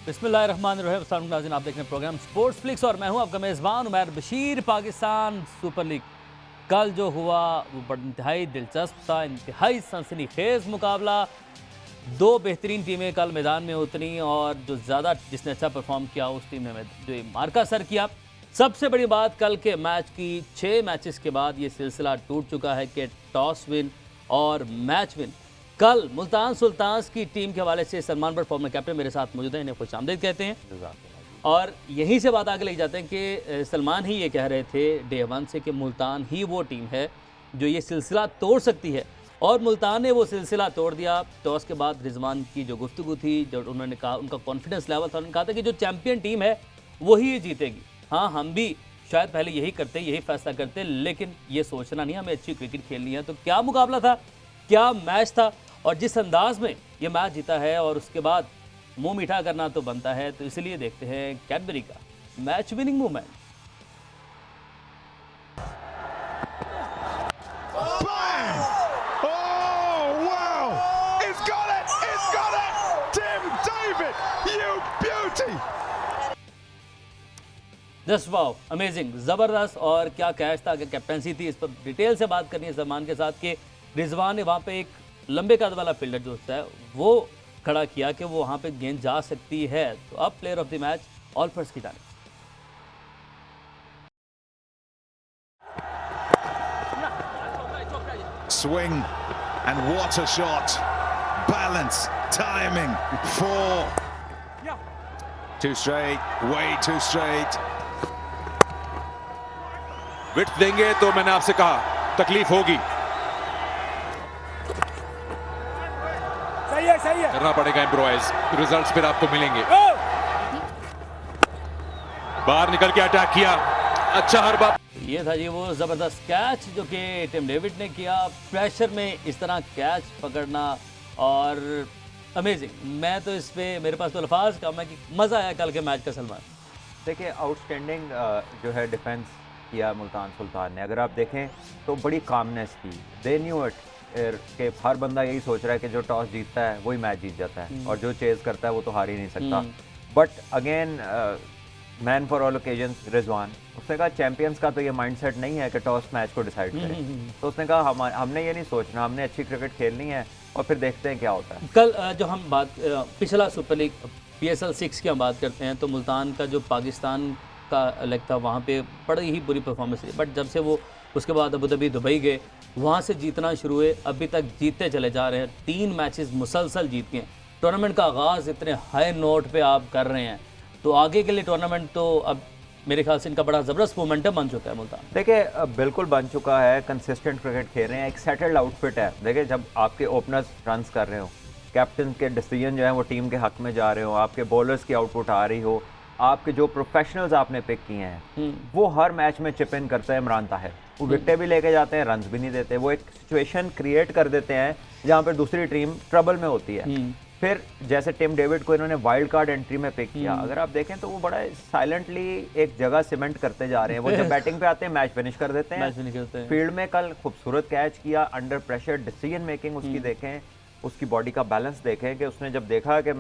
बिस्मिल्लाहिर्रहमानिर्रहीम। नाज़रीन, आप देख रहे हैं प्रोग्राम स्पोर्ट्स फ्लिक्स और मैं हूं आपका मेज़बान उमैर बशीर। पाकिस्तान सुपर लीग कल जो हुआ वो बड़ा इंतहाई दिलचस्प था, इंतहाई सनसनीखेज़ मुकाबला। दो बेहतरीन टीमें कल मैदान में उतरी और जो ज़्यादा जिसने अच्छा परफॉर्म किया उस टीम ने जो मार्का सर किया। सबसे बड़ी बात, कल के मैच की 6 मैचेस के बाद ये सिलसिला टूट चुका है कि टॉस विन और मैच विन। कल मुल्तान सुल्तान्स की टीम के हवाले से सलमान बट फॉर्मर कैप्टन मेरे साथ मौजूद हैं, इन्हें खुशामदीद कहते हैं। और यहीं से बात आगे ले जाते हैं कि सलमान ही ये कह रहे थे डे वन से कि मुल्तान ही वो टीम है जो ये सिलसिला तोड़ सकती है, और मुल्तान ने वो सिलसिला तोड़ दिया। टॉस के बाद रिजवान की जो गुफ्तगू थी, जो उन्होंने कहा, उनका कॉन्फिडेंस लेवल था, उन्होंने कहा था कि जो चैंपियन टीम है वही जीतेगी। हाँ, हम भी शायद पहले यही करते, यही फैसला करते, लेकिन ये सोचना नहीं, हमें अच्छी क्रिकेट खेलनी है। तो क्या मुकाबला था, क्या मैच था, और जिस अंदाज में ये मैच जीता है और उसके बाद मुंह मीठा करना तो बनता है। तो इसलिए देखते हैं कैडबरी का match winning movement. Just wow, amazing, ज़बरदस्त। और क्या कैच था, क्या कैप्टनसी थी, इस पर डिटेल से बात करनी है सलमान के साथ कि रिजवान ने वहाँ पे एक लंबे कद वाला फील्डर जो होता है वो खड़ा किया कि वो वहाँ पे गेंद जा सकती है। तो अब प्लेयर ऑफ द मैच ऑल्फर्स की जानिब। Swing and what a shot! Balance, timing, 4. Too straight, way too straight. Width देंगे तो मैंने आपसे कहा तकलीफ होगी, सही है। करना पड़ेगा इम्प्रोवाइज, रिजल्ट्स फिर आपको मिलेंगे। बाहर निकल के अटैक किया, अच्छा हर बार। ये था जी वो ज़बरदस्त कैच जो कि टिम डेविड ने किया। प्रेशर में इस तरह कैच पकड़ना और अमेजिंग। मैं तो इस पे, मेरे पास तो अल्फाज कम है कि मज़ा आया कल के मैच का। सलमान, देखिए, आउटस्टैंडिंग जो है डिफेंस किया मुल्तान सुल्तान ने। अगर आप देखें तो बड़ी कामनेस की, दे न्यू इट कि हर बंदा यही सोच रहा है कि जो टॉस जीतता है वही मैच जीत जाता है और जो चेज करता है वो तो हार ही नहीं सकता। But again, man for all occasions Rizwan, उसने कहा चैंपियंस का तो ये माइंडसेट नहीं है कि टॉस मैच को डिसाइड करे। तो उसने कहा हमने ये नहीं सोचना, हमने अच्छी क्रिकेट खेलनी है और फिर देखते हैं क्या होता है। कल जो हम बात पिछला सुपर लीग PSL 6 की हम बात करते हैं तो मुल्तान का जो पाकिस्तान का लेग था वहाँ पे बड़ी ही बुरी परफॉर्मेंस रही। बट जब से वो उसके बाद अबू धाबी दुबई गए, वहाँ से जीतना शुरू हुए, अभी तक जीतते चले जा रहे हैं। 3 मैचेस मुसलसल जीत गए। टूर्नामेंट का आगाज़ इतने हाई नोट पे आप कर रहे हैं, तो आगे के लिए टूर्नामेंट तो अब मेरे ख्याल से इनका बड़ा ज़बरदस्त मोमेंटम बन चुका है मुल्तान। देखिए, बिल्कुल बन चुका है, कंसिस्टेंट क्रिकेट खेल रहे हैं, एक सेटल्ड आउटफिट है। देखिए, जब आपके ओपनर्स रन्स कर रहे हो, कैप्टन के डिसीजन जो है वो टीम के हक में जा रहे हो, आपके बॉलर्स की आउटपुट आ रही हो, आपके जो प्रोफेशनल्स आपने पिक किए हैं वो हर मैच में चिप इन करते हैं। इमरान ताहिर वो विकेटें भी लेके जाते हैं, रन्स भी नहीं देते, वो एक सिचुएशन क्रिएट कर देते हैं जहाँ पर दूसरी टीम ट्रबल में होती है। फिर जैसे टिम डेविड को इन्होंने वाइल्ड कार्ड एंट्री में पिक किया, अगर आप देखें तो वो बड़ा साइलेंटली एक जगह सीमेंट करते जा रहे हैं। वो जब बैटिंग पे आते हैं मैच फिनिश कर देते हैं। फील्ड में कल खूबसूरत कैच किया, अंडर प्रेशर डिसीजन मेकिंग उसकी देखें, उसकी बॉडी का बैलेंस देखें कि उसने जब देखा कि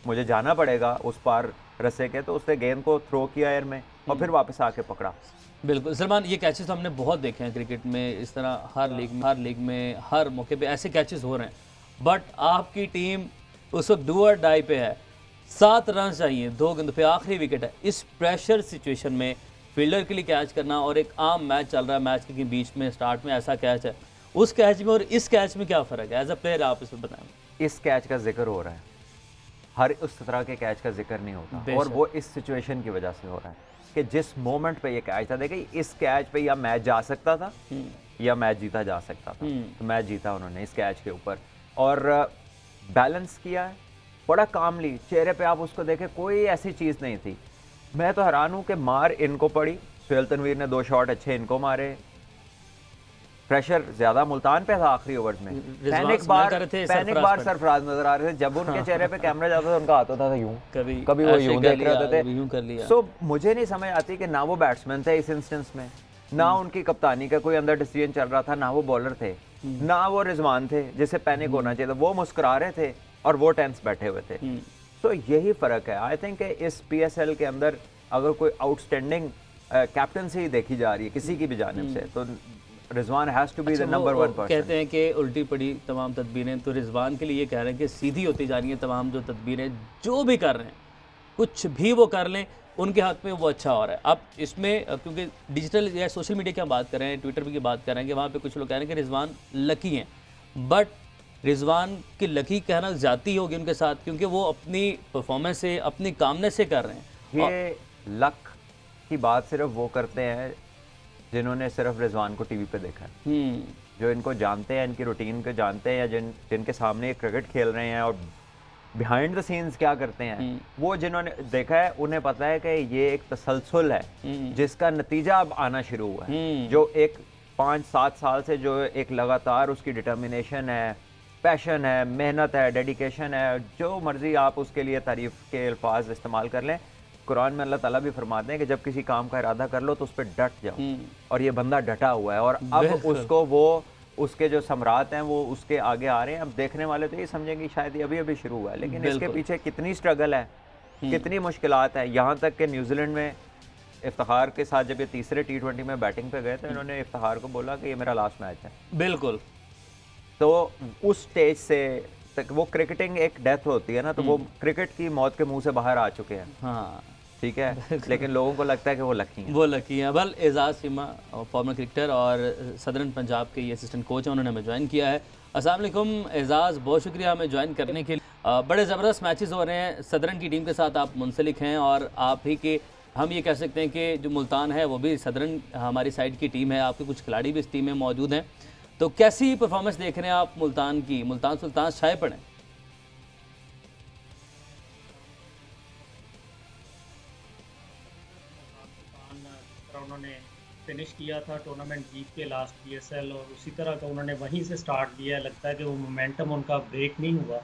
मुझे जाना पड़ेगा उस पार रस्से के, तो उसने गेंद को थ्रो किया एयर में और फिर वापस आके पकड़ा। बिल्कुल सलमान, ये कैचेस तो हमने बहुत देखे हैं क्रिकेट में, इस तरह हर लीग में हर मौके पे ऐसे कैचेस हो रहे हैं। बट आपकी टीम उस वक्त डू और डाई पे है, 7 रन चाहिए, 2 गेंद पे आखिरी विकेट है। इस प्रेशर सिचुएशन में फील्डर के लिए कैच करना, और एक आम मैच चल रहा है, मैच के बीच में स्टार्ट में ऐसा कैच है, उस कैच में और इस कैच में क्या फ़र्क है? एज अ प्लेयर आप इसमें बताएं। इस कैच का जिक्र हो रहा है, हर उस तरह के कैच का जिक्र नहीं होता, और वो इस सिचुएशन की वजह से हो रहा है कि जिस मोमेंट पे ये कैच था। देखिए, इस कैच पे या मैच जा सकता था या मैच जीता जा सकता था। तो मैच जीता उन्होंने इस कैच के ऊपर, और बैलेंस किया है बड़ा कामली। चेहरे पे आप उसको देखें, कोई ऐसी चीज़ नहीं थी। मैं तो हैरान हूँ कि मार इनको पड़ी। सुहेल तनवीर ने 2 शॉट अच्छे इनको मारे, प्रेशर ज्यादा मुल्तान पे था आखिरी ओवर्स में। पैनिक बार सरफराज नजर आ रहे थे। जब उनके चेहरे पे कैमरा जाता था उनका हाथ होता था यूं, कभी वो यूं देख रहे होते थे। सो मुझे नहीं समझ आती कि ना वो बैट्समैन थे इस इंस्टेंस में, ना उनकी कप्तानी का कोई अंदर डिसीजन चल रहा था, ना वो बॉलर थे, ना वो रिजवान थे जिसे पैनिक होना चाहिए था। वो मुस्कुरा रहे थे और वो टेंस बैठे हुए थे। तो यही फ़र्क है। आई थिंक इस PSL के अंदर अगर कोई आउटस्टैंडिंग कैप्टनसी देखी जा रही है किसी की भी जानिब से, तो Rizwan has to be the number 1 person. कहते हैं कि उल्टी पड़ी तमाम तदबीरें, तो रिजवान के लिए ये कह रहे हैं कि सीधी होती जा रही हैं तमाम जो तदबीरें, जो भी कर रहे हैं कुछ भी वो कर लें उनके हाथ में वो अच्छा हो रहा है। अब इसमें क्योंकि डिजिटल या सोशल मीडिया की हम बात कर रहे हैं, ट्विटर की बात कर रहे हैं कि वहाँ पे कुछ लोग कह रहे हैं कि रिजवान लकी हैं, बट रिजवान की लकी कहना ज़्यादती होगी उनके साथ, क्योंकि वो अपनी परफॉर्मेंस से अपनी कामनेस से कर रहे हैं। ये लक की बात सिर्फ वो करते हैं जिन्होंने सिर्फ रिजवान को टीवी पे देखा है, जो इनको जानते हैं, इनकी रूटीन को जानते हैं, या जिनके सामने ये क्रिकेट खेल रहे हैं और बिहाइंड द सीन्स क्या करते हैं, वो जिन्होंने देखा है उन्हें पता है कि ये एक तसलसल है जिसका नतीजा अब आना शुरू हुआ है। जो एक 5-7 साल से जो एक लगातार उसकी डिटर्मिनेशन है, पैशन है, मेहनत है, डेडिकेशन है, जो मर्जी आप उसके लिए तारीफ के अल्फाज इस्तेमाल कर लें। कुरान में अल्लाह ताला भी फरमाते हैं कि जब किसी काम का इरादा कर लो तो उस पर डट जाओ, और ये बंदा डटा हुआ है, और अब उसको वो उसके जो सम्राट हैं वो उसके आगे आ रहे हैं। अब देखने वाले तो ये समझेंगे शायद ये अभी अभी शुरू हुआ है, लेकिन इसके पीछे कितनी स्ट्रगल है, कितनी मुश्किलात है। यहाँ तक कि न्यूजीलैंड में इफ्तिखार के साथ जब ये तीसरे T20 में बैटिंग पे गए तो इन्होंने इफ्तिखार को बोला कि ये मेरा लास्ट मैच है। बिल्कुल। तो उस स्टेज से तक वो क्रिकेटिंग एक डेथ होती है ना, तो वो क्रिकेट की मौत के मुंह से बाहर आ चुके हैं। हाँ ठीक है, लेकिन लोगों को लगता है कि वो लकी हैं। वो लकी हैं। बल एजाज़ चीमा फॉर्मर क्रिकेटर और सदरन पंजाब के ये असिस्टेंट कोच हैं, उन्होंने हमें ज्वाइन किया है। अस्सलाम वालेकुम एजाज़, बहुत शुक्रिया हमें ज्वाइन करने के लिए। बड़े ज़बरदस्त मैचेस हो रहे हैं, सदरन की टीम के साथ आप मुंसलिक हैं, और आप ही के हम ये कह सकते हैं कि जो मुल्तान है वो भी सदरन हमारी साइड की टीम है, आपके कुछ खिलाड़ी भी इस टीम में मौजूद हैं। तो कैसी परफॉर्मेंस देख रहे हैं आप मुल्तान की? मुल्तान सुल्तान शाये पड़े। उन्होंने फिनिश किया था टूर्नामेंट जीत के लास्ट PSL, और उसी तरह का उन्होंने वहीं से स्टार्ट किया है। लगता है कि वो मोमेंटम उनका ब्रेक नहीं हुआ।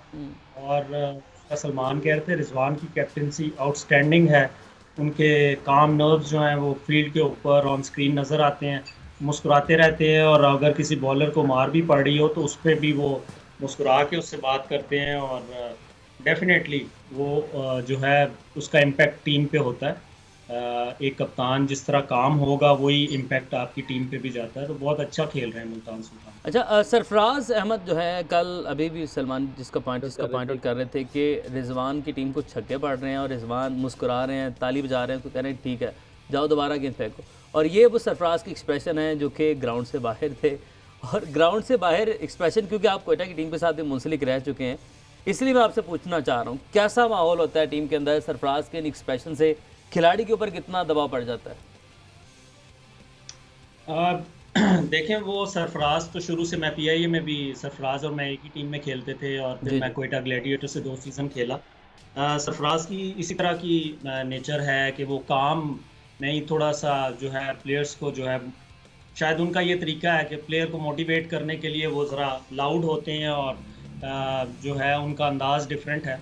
और सलमान कह रहे थे रिजवान की कैप्टनसी आउटस्टैंडिंग है, उनके काम नर्व्स जो हैं वो फील्ड के ऊपर ऑन स्क्रीन नज़र आते हैं, मुस्कुराते रहते हैं, और अगर किसी बॉलर को मार भी पड़ रही हो तो उस पर भी वो मुस्कुरा के उससे बात करते हैं, और डेफिनेटली वो जो है उसका इम्पेक्ट टीम पे होता है। एक कप्तान जिस तरह काम होगा वही इम्पैक्ट आपकी टीम पे भी जाता है। तो बहुत अच्छा खेल रहे हैं मुल्तान सुल्तान। अच्छा, सरफराज अहमद जो है कल अभी भी सलमान जिसका पॉइंट आउट कर रहे थे कि रिजवान की टीम को छक्के पड़ रहे हैं और रिजवान मुस्कुरा रहे हैं, ताली बजा रहे हैं, तो कह रहे हैं ठीक है जाओ दोबारा गेंद फेंको। और ये वो सरफराज की एक्सप्रेशन है जो कि ग्राउंड से बाहर थे, और ग्राउंड से बाहर एक्सप्रेशन, क्योंकि आप कोयटा की टीम के साथ भी मुंसलिक रह चुके हैं, इसलिए मैं आपसे पूछना चाह रहा हूँ कैसा माहौल होता है टीम के अंदर? सरफराज के इन एक्सप्रेशन से खिलाड़ी के ऊपर कितना दबाव पड़ जाता है? देखें, वो सरफराज तो शुरू से, मैं PIA में भी सरफराज और मैं एक ही टीम में खेलते थे, और फिर मैं कोयटा ग्लैडिएटर से 2 सीज़न खेला। सरफराज की इसी तरह की नेचर है कि वो काम नहीं, थोड़ा सा जो है प्लेयर्स को जो है, शायद उनका ये तरीका है कि प्लेयर को मोटिवेट करने के लिए वो ज़रा लाउड होते हैं, और जो है उनका अंदाज़ डिफरेंट है।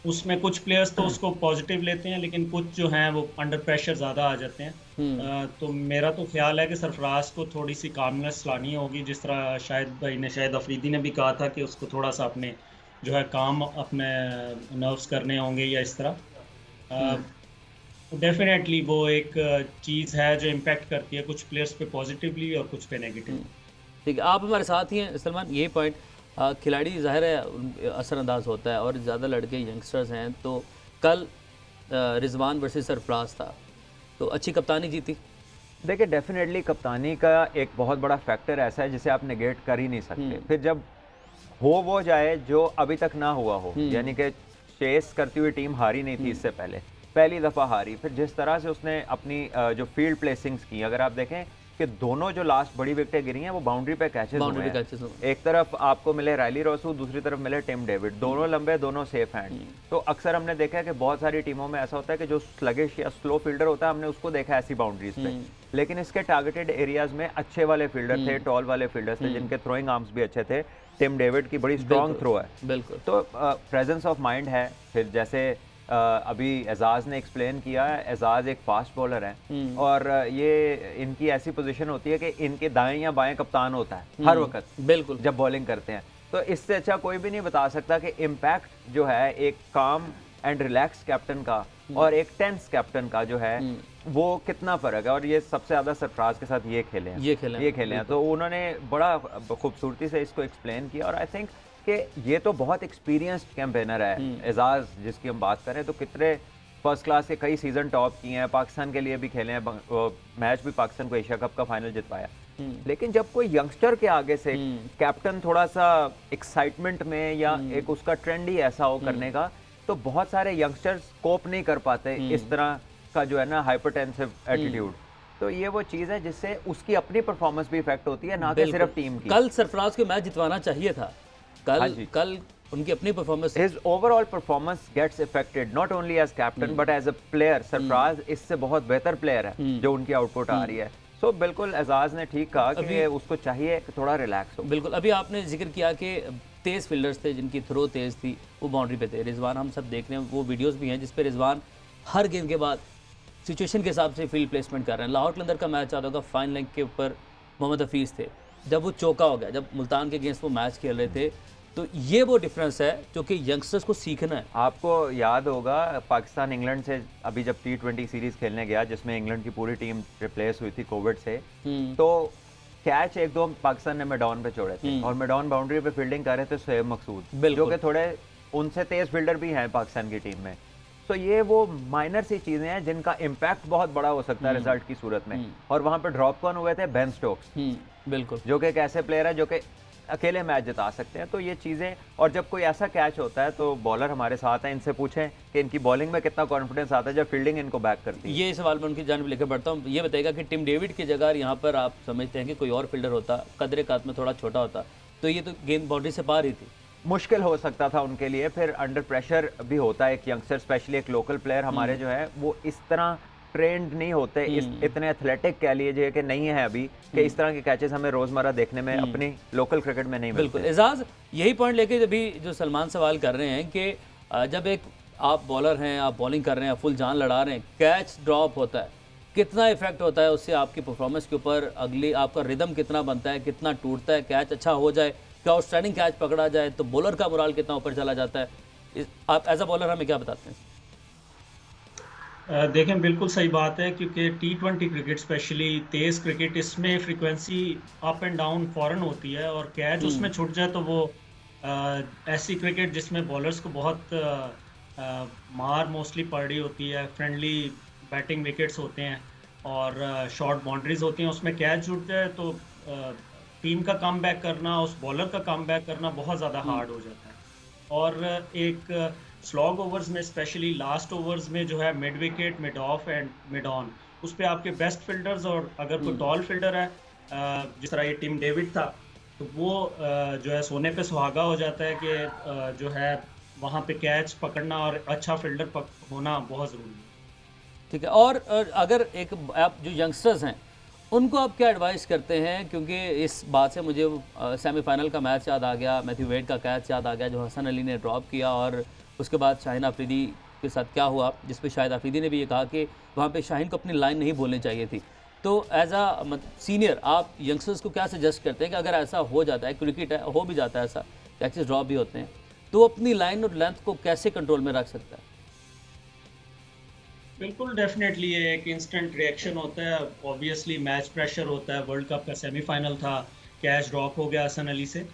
उसमें कुछ प्लेयर्स तो उसको पॉजिटिव लेते हैं, लेकिन कुछ जो हैं वो अंडर प्रेशर ज़्यादा आ जाते हैं। तो मेरा तो ख्याल है कि सरफराज को थोड़ी सी कामनेस लानी होगी, जिस तरह शायद अफरीदी ने भी कहा था कि उसको थोड़ा सा अपने जो है काम अपने नर्व्स करने होंगे या इस तरह। डेफिनेटली वो एक चीज़ है जो इम्पेक्ट करती है कुछ प्लेयर्स पे पॉजिटिवली और कुछ पे नेगेटिव। ठीक है, आप हमारे साथ ही हैं सलमान। ये पॉइंट खिलाड़ी ज़ाहिर है असरअंदाज होता है, और ज़्यादा लड़के यंगस्टर्स हैं, तो कल रिजवान वर्सेस सरफराज था, तो अच्छी कप्तानी जीती। देखिए, डेफिनेटली कप्तानी का एक बहुत बड़ा फैक्टर ऐसा है जिसे आप नेगेट कर ही नहीं सकते। फिर जब हो वो जाए जो अभी तक ना हुआ हो, यानी कि चेस करती हुई टीम हारी नहीं थी इससे पहले, पहली दफ़ा हारी, फिर जिस तरह से उसने अपनी जो फील्ड प्लेसिंग्स की, अगर आप देखें कि दोनों जो लास्ट बड़ी विकेटें गिरी हैं वो बाउंड्री पे कैचेस हुए हैं। एक तरफ आपको मिले रायली रोसू, दूसरी तरफ मिले टिम डेविड, दोनों लंबे, दोनों सेफ हैंड। तो अक्सर हमने देखा है कि बहुत सारी टीमों में ऐसा होता है कि जो स्लगिश या स्लो फील्डर होता है, हमने उसको देखा है ऐसी बाउंड्रीज पे, लेकिन इसके टारगेटेड एरियाज में अच्छे वाले फील्डर थे, टॉल वाले फील्डर्स थे, जिनके थ्रोइंग आर्म्स भी अच्छे थे। टिम डेविड की बड़ी स्ट्रॉन्ग थ्रो है, बिल्कुल। तो प्रेजेंस ऑफ माइंड है। फिर जैसे अभी एजाज ने एक्सप्लेन किया, एजाज एक फास्ट बॉलर है, और ये इनकी ऐसी पोजीशन होती है कि इनके दाएं या बाएं कप्तान होता है हर वक्त, बिल्कुल, जब बॉलिंग करते हैं। तो इससे अच्छा कोई भी नहीं बता सकता कि इम्पैक्ट जो है एक काम एंड रिलैक्स कैप्टन का और एक टेंस कैप्टन का जो है वो कितना फर्क है। और ये सबसे ज़्यादा सरफराज के साथ ये खेले हैं तो उन्होंने बड़ा खूबसूरती से इसको एक्सप्लेन किया। और आई थिंक कि ये तो बहुत एक्सपीरियंस्ड कैंपेनर है एजाज जिसकी हम बात करें, तो कितने फर्स्ट क्लास के कई सीजन टॉप किए हैं, पाकिस्तान के लिए भी खेले हैं, मैच भी पाकिस्तान को एशिया कप का फाइनल जितवाया। लेकिन जब कोई यंगस्टर के आगे से कैप्टन थोड़ा सा एक्साइटमेंट में या एक उसका ट्रेंड ही ऐसा हो करने का, तो बहुत सारे यंगस्टर्स कोप नहीं कर पाते इस तरह का जो है ना हाइपरटेंसिव एटीट्यूड। तो ये वो चीज़ है जिससे उसकी अपनी परफॉर्मेंस भी इफेक्ट होती है, ना कि सिर्फ टीम की। कल सरफराज को मैच जितवाना चाहिए था, कल उनकी अपनी performance, his overall performance gets affected not only as captain but as a player. Sarfaraz इससे बहुत बेहतर प्लेयर है जो उनकी आउटपुट आ रही है। तो बिल्कुल एजाज ने ठीक कहा कि उसको चाहिए कि थोड़ा रिलैक्स हो। बिल्कुल, अभी आपने जिक्र किया कि तेज़ फील्डर्स थे जिनकी थ्रो तेज़ थी, वो बाउंड्री पे थे। रिजवान हम सब देख रहे हैं, वो वीडियोस भी हैं जिस पे रिजवान हर गेंद के बाद सिचुएशन के हिसाब से फील्ड प्लेसमेंट कर रहे हैं। लाहौर कलंदर का मैच आता होगा, फाइन लेग के ऊपर मोहम्मद हफीज़ थे, जब वो चौका हो गया, जब मुल्तान के अगेंस्ट वो मैच खेल रहे थे। तो ये वो डिफरेंस है जो कि यंगस्टर्स को सीखना है। आपको याद होगा पाकिस्तान इंग्लैंड से अभी जब T20 सीरीज खेलने गया जिसमें इंग्लैंड की पूरी टीम रिप्लेस हुई थी कोविड से, तो कैच एक दो पाकिस्तान ने मैदान पे छोड़े थे और मैदान बाउंड्री पे फील्डिंग कर रहे थे शोएब मकसूद, जो कि थोड़े उनसे तेज फील्डर भी हैं पाकिस्तान की टीम में। तो ये वो माइनर सी चीजें हैं जिनका इम्पैक्ट बहुत बड़ा हो सकता है रिजल्ट की सूरत में। और वहां पे ड्रॉप कौन हुए थे? बेन स्टोक्स, बिल्कुल, जो कि एक ऐसे प्लेयर है जो कि अकेले मैच जिता सकते हैं। तो ये चीज़ें, और जब कोई ऐसा कैच होता है तो बॉलर हमारे साथ हैं, इनसे पूछें कि इनकी बॉलिंग में कितना कॉन्फिडेंस आता है जब फील्डिंग इनको बैक करती है। ये सवाल मैं उनकी जानब लेकर बढ़ता हूँ। ये बताएगा कि टिम डेविड की जगह यहाँ पर आप समझते हैं कि कोई और फील्डर होता, कदरे कात में थोड़ा छोटा होता, तो ये तो गेंद बाउंड्री से पार ही थी, मुश्किल हो सकता था उनके लिए। फिर अंडर प्रेशर भी होता है एक यंगस्टर, स्पेशली एक लोकल प्लेयर हमारे जो है वो इस तरह ट्रेंड नहीं होते, इतने एथलेटिक कह लीजिए कि नहीं है अभी, कि इस तरह के कैचेस हमें रोजमर्रा देखने में अपनी लोकल क्रिकेट में नहीं मिलते। बिल्कुल एजाज, यही पॉइंट लेके अभी जो सलमान सवाल कर रहे हैं कि जब एक आप बॉलर हैं, आप बॉलिंग कर रहे हैं, फुल जान लड़ा रहे हैं, कैच ड्रॉप होता है, कितना इफेक्ट होता है उससे आपकी परफॉर्मेंस के ऊपर? अगली आपका रिदम कितना बनता है, कितना टूटता है? कैच अच्छा हो जाए, क्या आउटस्टैंडिंग कैच पकड़ा जाए तो बॉलर का मोराल कितना ऊपर चला जाता है? आप एज अ बॉलर हमें क्या बताते हैं? देखें, बिल्कुल सही बात है, क्योंकि T20 क्रिकेट स्पेशली तेज़ क्रिकेट, इसमें फ्रीक्वेंसी अप एंड डाउन फ़ौरन होती है और कैच उसमें छूट जाए तो वो ऐसी क्रिकेट जिसमें बॉलर्स को बहुत मार मोस्टली पड़ रही होती है, फ्रेंडली बैटिंग विकेट्स होते हैं और शॉर्ट बाउंड्रीज होती हैं, उसमें कैच छूट जाए तो टीम का कम बैक करना, उस बॉलर का कम बैक करना बहुत ज़्यादा हार्ड हो जाता है। और एक स्लॉग ओवर्स में स्पेशली लास्ट ओवर्स में जो है mid wicket, mid of and mid on, उस पर आपके बेस्ट फील्डर्स, और अगर कोई टॉल फील्डर है जिस तरह ये टिम डेविड था, तो वो जो है सोने पे सुहागा हो जाता है कि जो है वहाँ पे कैच पकड़ना और अच्छा फील्डर होना बहुत ज़रूरी है। ठीक है, और अगर एक आप जो यंगस्टर्स हैं उनको आप क्या एडवाइस करते हैं? क्योंकि इस बात से मुझे सेमीफाइनल का मैच याद आ गया, मैथ्यू वेड का कैच याद आ गया जो हसन अली ने ड्रॉप किया, और उसके बाद शाहीन आफरीदी के साथ क्या हुआ, जिस पे शायद आफरीदी ने भी ये कहा कि वहाँ पे शाहीन को अपनी लाइन नहीं बोलनी चाहिए थी। तो एज अ सीनियर आप यंगस्टर्स को क्या सजेस्ट करते हैं कि अगर ऐसा हो जाता है, क्रिकेट है, हो भी जाता है ऐसा, कैचेस ड्रॉप भी होते हैं, तो अपनी लाइन और लेंथ को कैसे कंट्रोल में रख सकता है? बिल्कुल, डेफिनेटली ये एक इंस्टेंट रिएक्शन होता है, ऑब्वियसली मैच प्रेशर होता है, वर्ल्ड कप का सेमीफाइनल था, कैच ड्रॉप हो गया हसन अली से।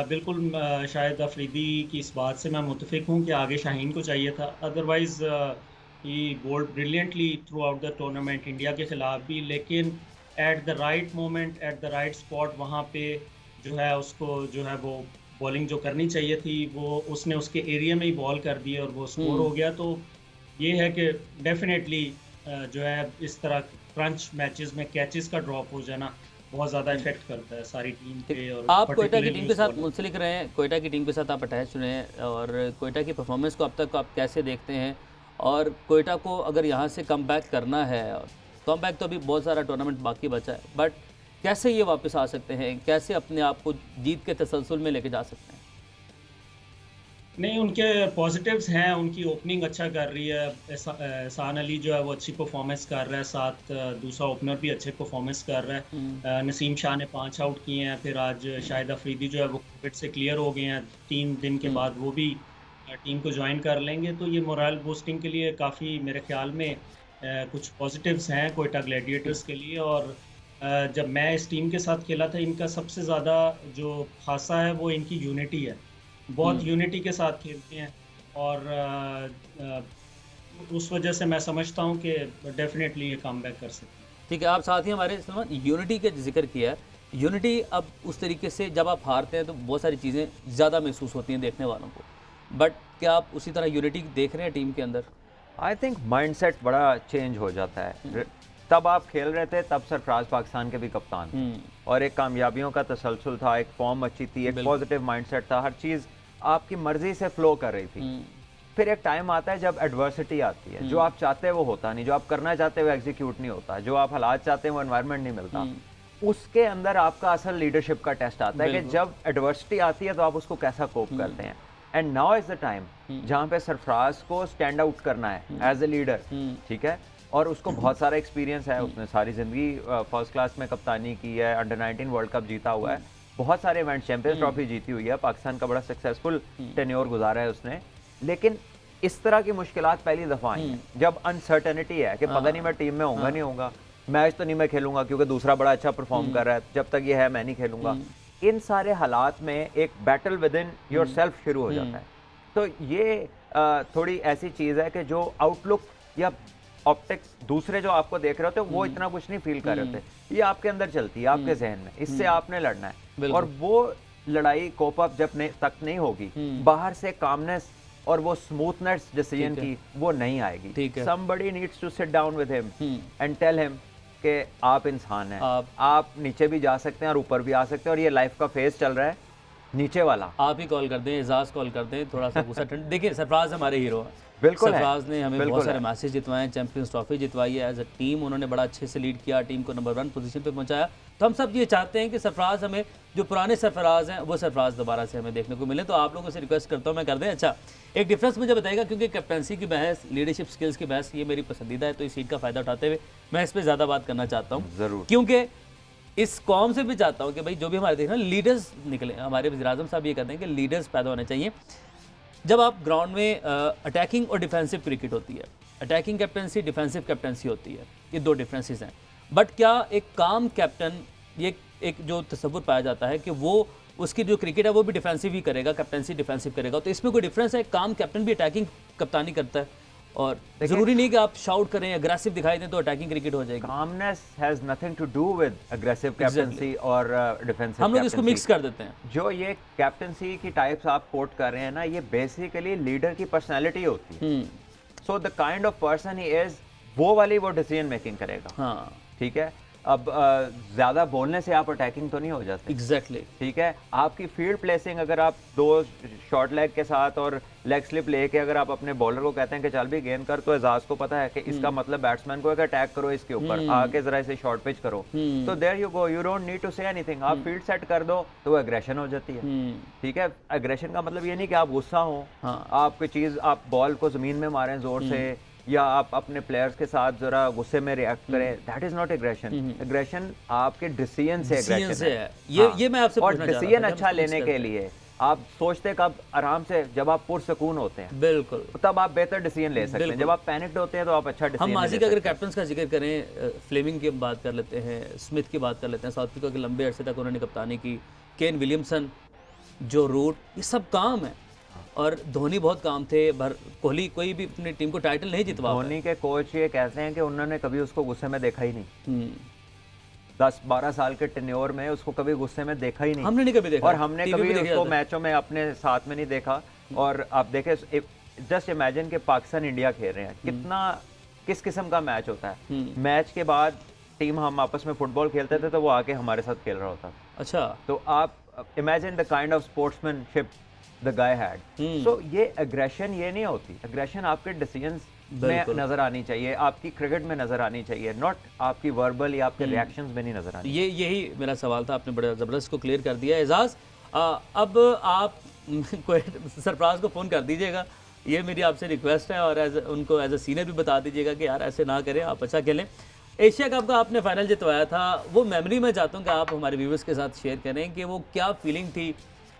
बिल्कुल शायद अफरीदी की इस बात से मैं मुतफिक हूँ कि आगे शाहीन को चाहिए था, अदरवाइज़ ही bowled brilliantly throughout the tournament India के ख़िलाफ़ भी, लेकिन at the right moment, at the right spot, वहाँ पे जो है उसको जो है वो बॉलिंग जो करनी चाहिए थी वो उसने उसके एरिया में ही बॉल कर दी और वो स्कोर हो गया। तो ये है कि डेफिनेटली जो है इस तरह क्रंच मैचेस में कैचेस का ड्रॉप हो जाना बहुत ज़्यादा इफेक्ट करता है सारी टीम पे। और आप कोयटा की टीम के साथ मुंसलिक रहे हैं, कोयटा की टीम के साथ आप अटैच रहे हैं, और कोयटा की परफॉर्मेंस को अब तक आप कैसे देखते हैं? और कोयटा को अगर यहाँ से कम बैक करना है, कम बैक तो अभी बहुत सारा टूर्नामेंट बाकी बचा है, बट कैसे ये वापस आ सकते हैं, कैसे अपने आप को जीत के तसलसल में लेके जा सकते हैं? नहीं, उनके पॉजिटिव्स हैं, उनकी ओपनिंग अच्छा कर रही है। एहसान अली जो है वो अच्छी परफॉर्मेंस कर रहा है, साथ दूसरा ओपनर भी अच्छे परफॉर्मेंस कर रहा है। नसीम शाह ने 5 आउट किए हैं, फिर आज शाहिद अफरीदी जो है वो कोविड से क्लियर हो गए हैं, 3 दिन के बाद वो भी टीम को ज्वाइन कर लेंगे। तो ये मोरल बूस्टिंग के लिए काफ़ी मेरे ख्याल में कुछ पॉजिटिव्स हैं कोयटा ग्लैडिएटर्स के लिए। और जब मैं इस टीम के साथ खेला था, इनका सबसे ज़्यादा जो खासा है वो इनकी यूनिटी है। बहुत यूनिटी के साथ खेलते हैं और उस वजह से मैं समझता हूँ कि डेफिनेटली ये कमबैक कर सकते हैं। ठीक है, आप साथ ही हमारे सलमान यूनिटी का जिक्र किया है। यूनिटी अब उस तरीके से जब आप हारते हैं तो बहुत सारी चीज़ें ज़्यादा महसूस होती हैं देखने वालों को, बट क्या आप उसी तरह यूनिटी देख रहे हैं टीम के अंदर? आई थिंक माइंडसेट बड़ा चेंज हो जाता है। तब आप खेल रहे थे, तब सरफराज पाकिस्तान के भी कप्तान थे और एक कामयाबियों का तसलसल था, एक फॉर्म अच्छी थी, एक पॉजिटिव माइंडसेट था, हर चीज़ आपकी मर्जी से फ्लो कर रही थी। फिर एक टाइम आता है जब एडवर्सिटी आती है, जो आप चाहते हैं वो होता नहीं, जो आप करना चाहते हैं वो एग्जीक्यूट नहीं होता, जो आप हालात चाहते हैं वो एनवायरनमेंट नहीं मिलता। उसके अंदर आपका असल लीडरशिप का टेस्ट आता है कि जब एडवर्सिटी आती है तो आप उसको कैसा कोप करते हैं। And now is the time जहाँ पे सरफराज को स्टैंड आउट करना है एज ए लीडर, ठीक है, और उसको बहुत सारा एक्सपीरियंस है, उसने सारी ज़िंदगी फर्स्ट क्लास में कप्तानी की है, अंडर 19 वर्ल्ड कप जीता हुआ है, बहुत सारे इवेंट, चैंपियंस ट्रॉफी जीती हुई है, पाकिस्तान का बड़ा सक्सेसफुल टेन्योर गुजारा है उसने। लेकिन इस तरह की मुश्किलात पहली दफ़ा आई हैं जब अनसर्टेनिटी है कि पता नहीं मैं टीम में होऊंगा नहीं होऊंगा, मैच तो नहीं मैं खेलूंगा क्योंकि दूसरा बड़ा अच्छा परफॉर्म कर रहा है, जब तक ये है मैं नहीं खेलूंगा। इन सारे हालात में एक battle with in your self शुरू हो जाता है। तो ये थोड़ी ऐसी चीज़ है कि जो आउटलुक या ऑप्टिक्स दूसरे जो आपको देख रहे होते हैं वो इतना कुछ नहीं फील कर रहे होते, ये आपके अंदर चलती है, आपके जहन में, इससे आपने लड़ना है। और वो लड़ाई कोप अप जब तक नहीं होगी, बाहर से कामनेस और वो स्मूथनेस डिसीजन की वो नहीं आएगी। Somebody needs to sit down with him and tell him कि आप इंसान हैं, आप नीचे भी जा सकते हैं और ऊपर भी आ सकते हैं, और ये लाइफ का फेज चल रहा है नीचे वाला। आप ही कॉल कर दें, एजाज कॉल कर दें, थोड़ा सा गुस्सा ठंड। देखिए सरफराज हमारे हीरो हैं, बिल्कुल सरफराज ने हमें बहुत सारे मैचेस जितवाए हैं, चैंपियंस ट्रॉफी जितवाई है, एज अ टीम उन्होंने बड़ा अच्छे से लीड किया, टीम को नंबर 1 पोजीशन पे पहुंचाया। तो हम सब ये चाहते हैं कि सरफराज, हमें जो पुराने सरफराज हैं वो सरफराज दोबारा से हमें देखने को मिले। तो आप लोगों से रिक्वेस्ट करता हूँ मैं कर दें। अच्छा, एक डिफरेंस मुझे बताएगा, क्योंकि कैप्टनसी की बहस, लीडरशिप स्किल्स की बहस, ये मेरी पसंदीदा है, तो इस सीट का फ़ायदा उठाते हुए मैं इस पर ज़्यादा बात करना चाहता हूँ ज़रूर, क्योंकि इस कौम से भी चाहता हूँ कि भाई जो भी हमारे देख रहे हैं लीडर्स निकले। हमारे वज़ीर-ए-आज़म साहब ये कहते हैं कि लीडर्स पैदा होने चाहिए। जब आप ग्राउंड में अटैकिंग और डिफेंसिव क्रिकेट होती है, अटैकिंग कैप्टनसी, डिफेंसिव कैप्टनसी होती है, ये 2 डिफरेंसेस हैं। बट क्या एक काम कैप्टन, ये एक जो तसव्वुर पाया जाता है कि वो उसकी जो क्रिकेट है वो भी डिफेंसिव ही करेगा, कैप्टनसी डिफेंसिव करेगा, तो इसमें कोई डिफरेंस है? काम कैप्टन भी अटैकिंग कप्तानी करता है, और जरूरी नहीं कि आप शाउट करें, अग्रेसिव दिखाई दें तो अटैकिंग क्रिकेट हो जाएगी। Calmness has nothing to do with aggressive captaincy और डिफेंसिव। हम लोग इसको मिक्स कर देते हैं। जो ये कैप्टनसी की टाइप्स आप कोट कर रहे हैं ना, ये बेसिकली लीडर की पर्सनालिटी होती है। So the kind of person he is, वो वाली वो डिसीजन मेकिंग करेगा। हाँ, ठीक है। अब ज़्यादा बोलने से आप अटैकिंग तो नहीं हो जाते। एग्जैक्टली, ठीक है। आपकी फील्ड प्लेसिंग, अगर आप 2 शॉर्ट लेग के साथ और लेग स्लिप लेके अगर आप अपने बॉलर को कहते हैं कि चल भी गेंद कर, तो एजाज को पता है कि इसका मतलब बैट्समैन को अगर अटैक करो इसके ऊपर आके जरा इसे शॉर्ट पिच करो, तो there you go, you don't need to say anything. आप फील्ड सेट कर दो तो वो एग्रेशन हो जाती है। ठीक है। एग्रेशन का मतलब ये नहीं कि आप गुस्सा हो, आप कोई चीज़, आप बॉल को ज़मीन में मारें ज़ोर से, या आप अपने प्लेयर्स के साथ जरा गुस्से में रिएक्ट करें, that is not aggression. Aggression आपके डिसीजन से एग्रेशन है। ये मैं आपसे और डिसीजन अच्छा लेने के लिए आप सोचते कब, आराम से, जब आप पुरसकून होते हैं, बिल्कुल, तब आप बेहतर डिसीजन ले सकते हैं। जब आप पैनिक्ड होते हैं तो आप अच्छा डिसीजन। हम माजी का अगर कैप्टन्स का जिक्र करें, फ्लेमिंग की बात कर लेते हैं, स्मिथ की बात कर लेते हैं, साउथ अफ्रीका के लंबे अरसे तक उन्होंने कप्तानी की, केन विलियमसन, जो रूट, ये सब काम है। और धोनी बहुत काम थे, कोहली कोई भी अपनी टीम को टाइटल नहीं जितवा। धोनी के कोच ये कहते हैं कि उन्होंने कभी उसको गुस्से में देखा ही नहीं। 10-12 साल के टेन्योर में उसको कभी गुस्से में देखा ही नहीं। हमने नहीं कभी देखा, और हमने कभी उसको मैचों में अपने साथ में नहीं देखा। और आप देखें, जस्ट इमेजिन कि पाकिस्तान इंडिया खेल रहे हैं, कितना, किस किस्म का मैच होता है। मैच के बाद टीम, हम आपस में फुटबॉल खेलते थे तो वो आके हमारे साथ खेल रहा होता। अच्छा, तो आप imagine the kind of sportsmanship the guy had. So ये एग्रेशन ये नहीं होती। एग्रेशन आपके डिसीजंस में नजर आनी चाहिए, आपकी क्रिकेट में नजर आनी चाहिए, नॉट आपकी वर्बल या आपके रिएक्शंस में नहीं नजर आनी। यही मेरा सवाल था, आपने बड़ा ज़बरदस्त को क्लियर कर दिया। एजाज, अब आप कोई सरफराज को फ़ोन कर दीजिएगा, ये मेरी आपसे रिक्वेस्ट है, और उनको एज अ सीनियर भी बता दीजिएगा कि यार ऐसे ना करें, आप अच्छा खेलें। एशिया कप का आपने फाइनल जितवाया था, वो मेमोरी मैं चाहता हूँ कि आप हमारे व्यूवर्स के साथ शेयर करें कि वो क्या फीलिंग थी,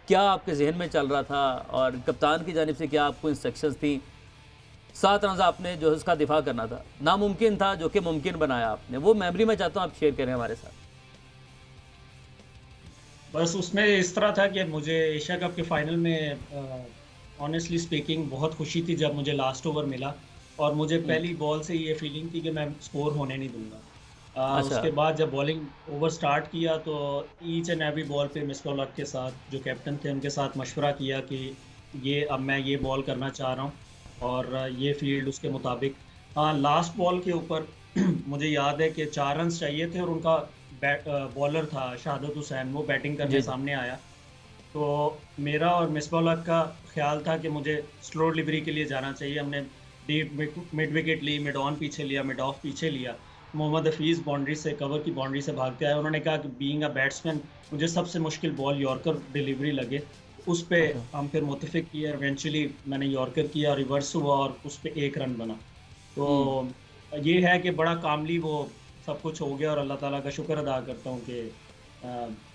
क्या आपके जहन में चल रहा था, और कप्तान की जानिब से क्या आपको इंस्ट्रक्शंस थी। 7 रन आपने जो है उसका दिफा करना था, नामुमकिन था जो कि मुमकिन बनाया आपने, वो मेमोरी मैं चाहता हूँ आप शेयर करें हमारे साथ। बस उसमें इस तरह था कि मुझे एशिया कप के फाइनल में ऑनेस्टली स्पीकिंग बहुत खुशी थी जब मुझे लास्ट ओवर मिला, और मुझे पहली बॉल से ये फीलिंग थी कि मैं स्कोर होने नहीं दूंगा। अच्छा। उसके बाद जब बॉलिंग ओवर स्टार्ट किया तो ईच एंड एवरी बॉल पे मिसबाह उल हक के साथ जो कैप्टन थे उनके साथ मशवरा किया कि ये अब मैं ये बॉल करना चाह रहा हूँ, और ये फील्ड उसके मुताबिक। हाँ, लास्ट बॉल के ऊपर मुझे याद है कि 4 रन चाहिए थे, और उनका बॉलर था शहादत हुसैन, वो बैटिंग करने सामने आया। तो मेरा और मिसबाह उल हक का ख्याल था कि मुझे स्लो डिलीवरी के लिए जाना चाहिए। हमने डीप मिड विकेट ली, मिड ऑन पीछे लिया, मिड ऑफ पीछे लिया। मोहम्मद हफीज़ बाउंड्री से, कवर की बाउंड्री से भागते आए। उन्होंने कहा कि बीइंग अ बैट्समैन मुझे सबसे मुश्किल बॉल यॉर्कर डिलीवरी लगे, उस पे हम फिर मुतफिक किए। इवेंचुअली मैंने यॉर्कर किया, रिवर्स हुआ, और उस पे 1 रन बना। तो ये है कि बड़ा कामली वो सब कुछ हो गया, और अल्लाह ताला का शुक्र अदा करता हूँ कि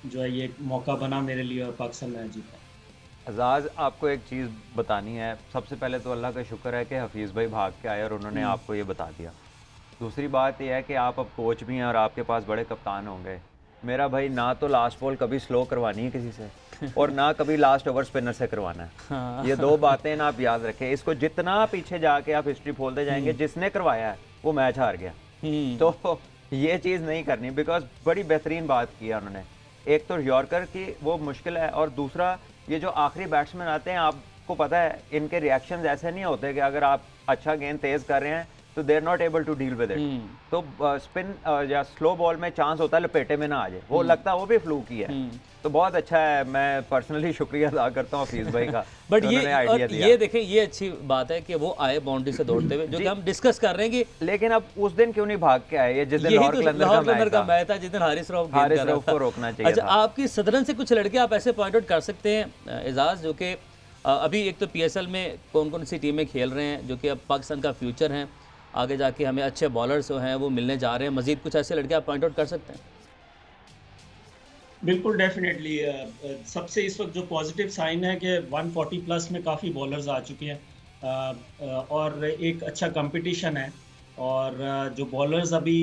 जो है ये मौका बना मेरे लिए और पाकिस्तान मैच जीता। एजाज़, आपको एक चीज़ बतानी है। सबसे पहले तो अल्लाह का शुक्र है कि हफीज़ भाई भाग के आए और उन्होंने आपको ये बता दिया। दूसरी बात यह है कि आप अब कोच भी हैं और आपके पास बड़े कप्तान होंगे। मेरा भाई, ना तो लास्ट बॉल कभी स्लो करवानी है किसी से और ना कभी लास्ट ओवर स्पिनर से करवाना है। हाँ। ये 2 बातें ना आप याद रखें। इसको जितना पीछे जाके आप हिस्ट्री खोलते जाएंगे, जिसने करवाया है वो मैच हार गया। तो ये चीज़ नहीं करनी, बिकॉज बड़ी बेहतरीन बात की है उन्होंने। एक तो यॉर्कर की वो मुश्किल है, और दूसरा ये जो आखिरी बैट्समैन आते हैं, आपको पता है इनके रिएक्शंस ऐसे नहीं होते कि अगर आप अच्छा गेंद तेज कर रहे हैं तो they are not able to deal with it. तो स्पिन या स्लो बॉल में चांस होता है लपेटे में ना आ जाए, वो लगता है वो भी फ्लूक ही है। तो बहुत अच्छा है, मैं पर्सनली शुक्रिया अदा करता हूँ हफीज़ भाई का। बट ये देखें, ये अच्छी बात है कि वो आए बाउंड्री से दौड़ते हुए, जो कि हम डिस्कस कर रहे हैं कि लेकिन अब उस दिन क्यों नहीं भाग के आए? ये जिस दिन लाहौर कलंदर का मैच था, जिस दिन हारिस रऊफ को रोकना चाहिए। अच्छा, आपकी सदरन से कुछ लड़के आप ऐसे पॉइंट आउट कर सकते हैं एजाज, जो कि अभी एक तो PSL में कौन कौन सी टीमें खेल रहे हैं, जो कि अब पाकिस्तान का फ्यूचर हैं, आगे जाके हमें अच्छे बॉलर्स हैं वो मिलने जा रहे हैं, मजीद कुछ ऐसे लड़के आप पॉइंट आउट कर सकते हैं? बिल्कुल, डेफिनेटली। सबसे इस वक्त जो पॉजिटिव साइन है कि 140 प्लस में काफ़ी बॉलर्स आ चुके हैं, और एक अच्छा कंपटीशन है। और जो बॉलर्स अभी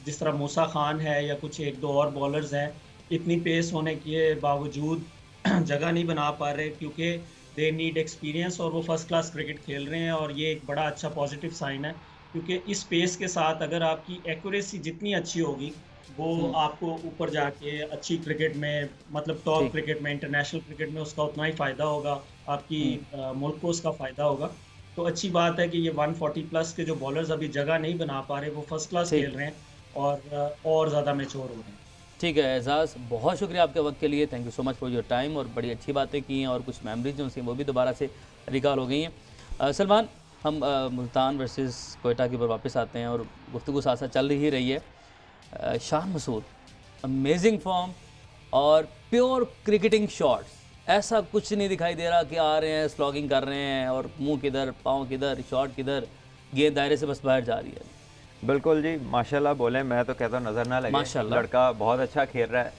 जिस तरह मूसा खान है या कुछ 1-2 और बॉलर्स हैं, इतनी पेस होने के बावजूद जगह नहीं बना पा रहे, क्योंकि दे नीड एक्सपीरियंस, और वो फर्स्ट क्लास क्रिकेट खेल रहे हैं। और ये एक बड़ा अच्छा पॉजिटिव साइन है, क्योंकि इस पेस के साथ अगर आपकी एक्यूरेसी जितनी अच्छी होगी, वो आपको ऊपर जाके अच्छी क्रिकेट में, मतलब टॉप क्रिकेट में, इंटरनेशनल क्रिकेट में उसका उतना ही फ़ायदा होगा, आपकी मुल्क को उसका फ़ायदा होगा। तो अच्छी बात है कि ये 140 प्लस के जो बॉलर्स अभी जगह नहीं बना पा रहे, वो फर्स्ट क्लास खेल रहे हैं और ज़्यादा मैच्योर हो रहे हैं। ठीक है एजाज़, बहुत शुक्रिया आपके वक्त के लिए, thank you so much for your time, और बड़ी अच्छी बातें की हैं, और कुछ मेमोरीज जो सी वो भी दोबारा से रिकॉल हो गई हैं। सलमान, हम मुल्तान वर्सेस कोयटा के ऊपर वापस आते हैं, और गुफ्तगू साथ साथ चल ही रही है। शान मसूद, अमेजिंग फॉर्म और प्योर क्रिकेटिंग शॉट्स, ऐसा कुछ नहीं दिखाई दे रहा कि आ रहे हैं स्लॉगिंग कर रहे हैं और मुंह किधर, पाँव किधर, शॉट किधर, गेंद दायरे से बस बाहर जा रही है। बिल्कुल जी, माशाल्लाह बोले, मैं तो कहता हूँ नज़र ना लगे, माशाल्लाह लड़का बहुत अच्छा खेल रहा है।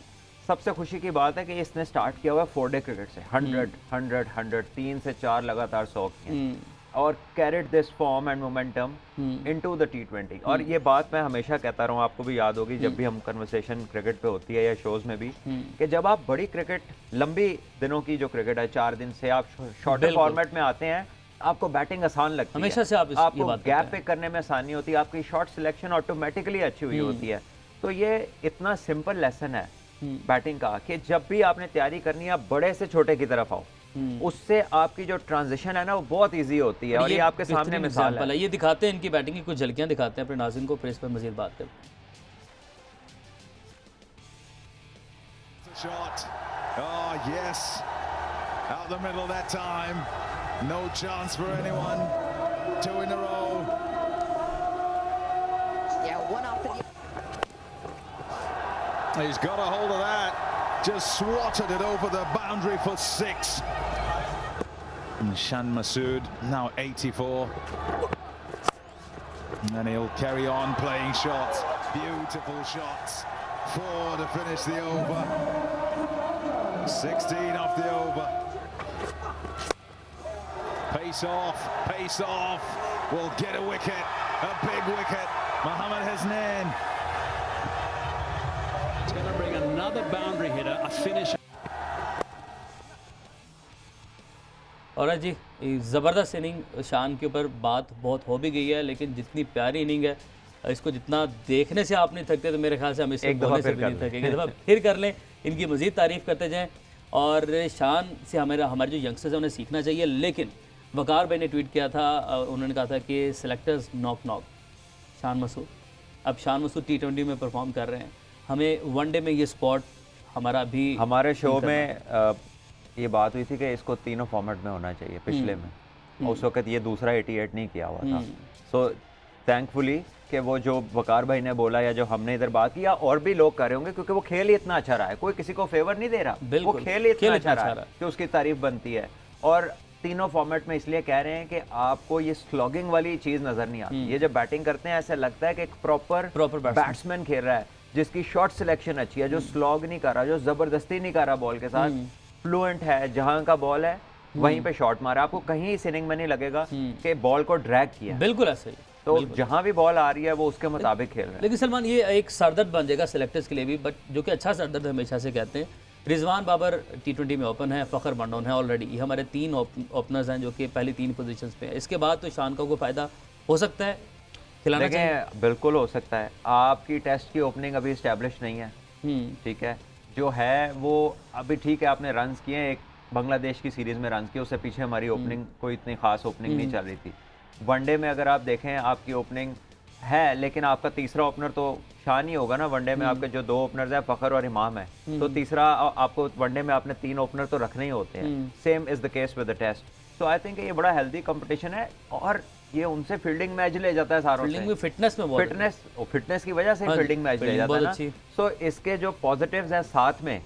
सबसे खुशी की बात है कि इसने स्टार्ट किया हुआ 4 डे क्रिकेट से 100 3 से 4 लगातार 100 किए, और carried this form and momentum into the T20। और ये बात मैं हमेशा कहता रहा हूँ, आपको भी याद होगी जब भी हम कन्वर्सेशन क्रिकेट पे होती है या शोज़ में भी, कि जब आप बड़ी क्रिकेट, लंबी दिनों की जो क्रिकेट है, 4 दिन से आप शॉर्टर फॉर्मेट में आते हैं, आपको बैटिंग आसान लगती है, हमेशा से आपको गैप पे करने में आसानी होती है, आपकी शॉट सिलेक्शन ऑटोमेटिकली अच्छी हुई होती है। तो ये इतना सिंपल लेसन है बैटिंग का कि जब भी आपने तैयारी करनी है, आप बड़े से छोटे की तरफ आओ, उससे आपकी जो ट्रांजिशन है ना, वो बहुत इजी होती है। और ये आपके सामने मिसाल है। ये दिखाते हैं, इनकी बैटिंग की कुछ झलकियां दिखाते हैं अपने नाज़रीन को, फिर इस पर मज़ीद बात करते हैं। Shot. Oh yes, out the middle that time. No chance for anyone. 2 in a row. Yeah, one after the. He's got a hold of that. Just swatted it over the boundary for 6. And Shan Masood now 84. And he'll carry on playing shots. Beautiful shots. 4 to finish the over. 16 off the over. Pace off. Will get a wicket. A big wicket. Mohammad Hasnain. It's going to bring another boundary hitter, a finish. और जी ज़बरदस्त inning शान के ऊपर बात बहुत हो भी गई है, लेकिन जितनी प्यारी इनिंग है इसको जितना देखने से आप नहीं थकते तो मेरे ख्याल से हम इससे बोलने से भी नहीं थकेंगे। एक दफ़ा फिर कर लें, इनकी मज़ीद तारीफ़ करते जाएं। और शान से हमारे जो यंगस्टर्स हैं उन्हें सीखना चाहिए। लेकिन वकार भाई ने ट्वीट किया था, उन्होंने कहा था कि सिलेक्टर्स नॉक शान मसूद। अब शान मसूद T20 में परफॉर्म कर रहे हैं, हमें वनडे में ये स्पॉट हमारे शो में ये बात हुई थी कि इसको तीनों फॉर्मेट में होना चाहिए पिछले में, और उस वक्त ये दूसरा 88 नहीं किया हुआ था। सो थैंकफुली कि वो जो वकार भाई ने बोला या जो हमने इधर बात की या और भी लोग कर रहे होंगे, क्योंकि वो खेल ही इतना अच्छा रहा है, कोई किसी को फेवर नहीं दे रहा, वो खेल ही इतना अच्छा रहा है कि उसकी तारीफ बनती है। और तीनों फॉर्मेट में इसलिए कह रहे हैं कि आपको ये स्लॉगिंग वाली चीज़ नज़र नहीं आती। ये जब बैटिंग करते हैं ऐसा लगता है कि एक प्रॉपर बैट्समैन खेल रहा है, जिसकी शॉट सिलेक्शन अच्छी है, जो स्लॉग नहीं कर रहा, जो ज़बरदस्ती नहीं कर रहा बॉल के साथ, फ्लुएंट है, जहां का बॉल है वहीं पे शॉट मारा। आपको कहीं इस इनिंग में नहीं लगेगा कि बॉल को ड्रैग किया। बिल्कुल ऐसे ही, तो जहां भी बॉल आ रही है वो उसके मुताबिक खेल रहा है। लेकिन सलमान ये एक सरदर्द बन जाएगा सिलेक्टर्स के लिए भी, बट जो कि अच्छा सरदर्द हमेशा से कहते हैं। रिजवान बाबर T20 में ओपन है, फ़खर मंडोन है ऑलरेडी, ये हमारे 3 ओपनर्स हैं जो कि पहली 3 पोजीशंस पे हैं। इसके बाद तो शान का कोई फ़ायदा हो सकता है, खिलाना चाहिए। बिल्कुल हो सकता है। आपकी टेस्ट की ओपनिंग अभी इस्टेब्लिश नहीं है, ठीक है, जो है वो अभी ठीक है, आपने रन्स किए, एक बांग्लादेश की सीरीज़ में रन्स किए, उससे पीछे हमारी ओपनिंग कोई इतनी खास ओपनिंग नहीं चल रही थी। वनडे में अगर आप देखें आपकी ओपनिंग है, लेकिन आपका तीसरा ओपनर तो शान ही होगा ना। वनडे में आपके जो 2 ओपनर्स हैं फ़खर और इमाम है, तो तीसरा आपको वनडे में आपने 3 ओपनर तो रखने ही होते हैं। Same is the case with the test. So I think ये बड़ा हेल्दी कंपटीशन है, और ये उनसे फील्डिंग में एज ले जाता है सारों से। फिटनेस की वजह से फील्डिंग में एज ले जाता है ना। सो इसके जो पॉजिटिव्स हैं साथ में,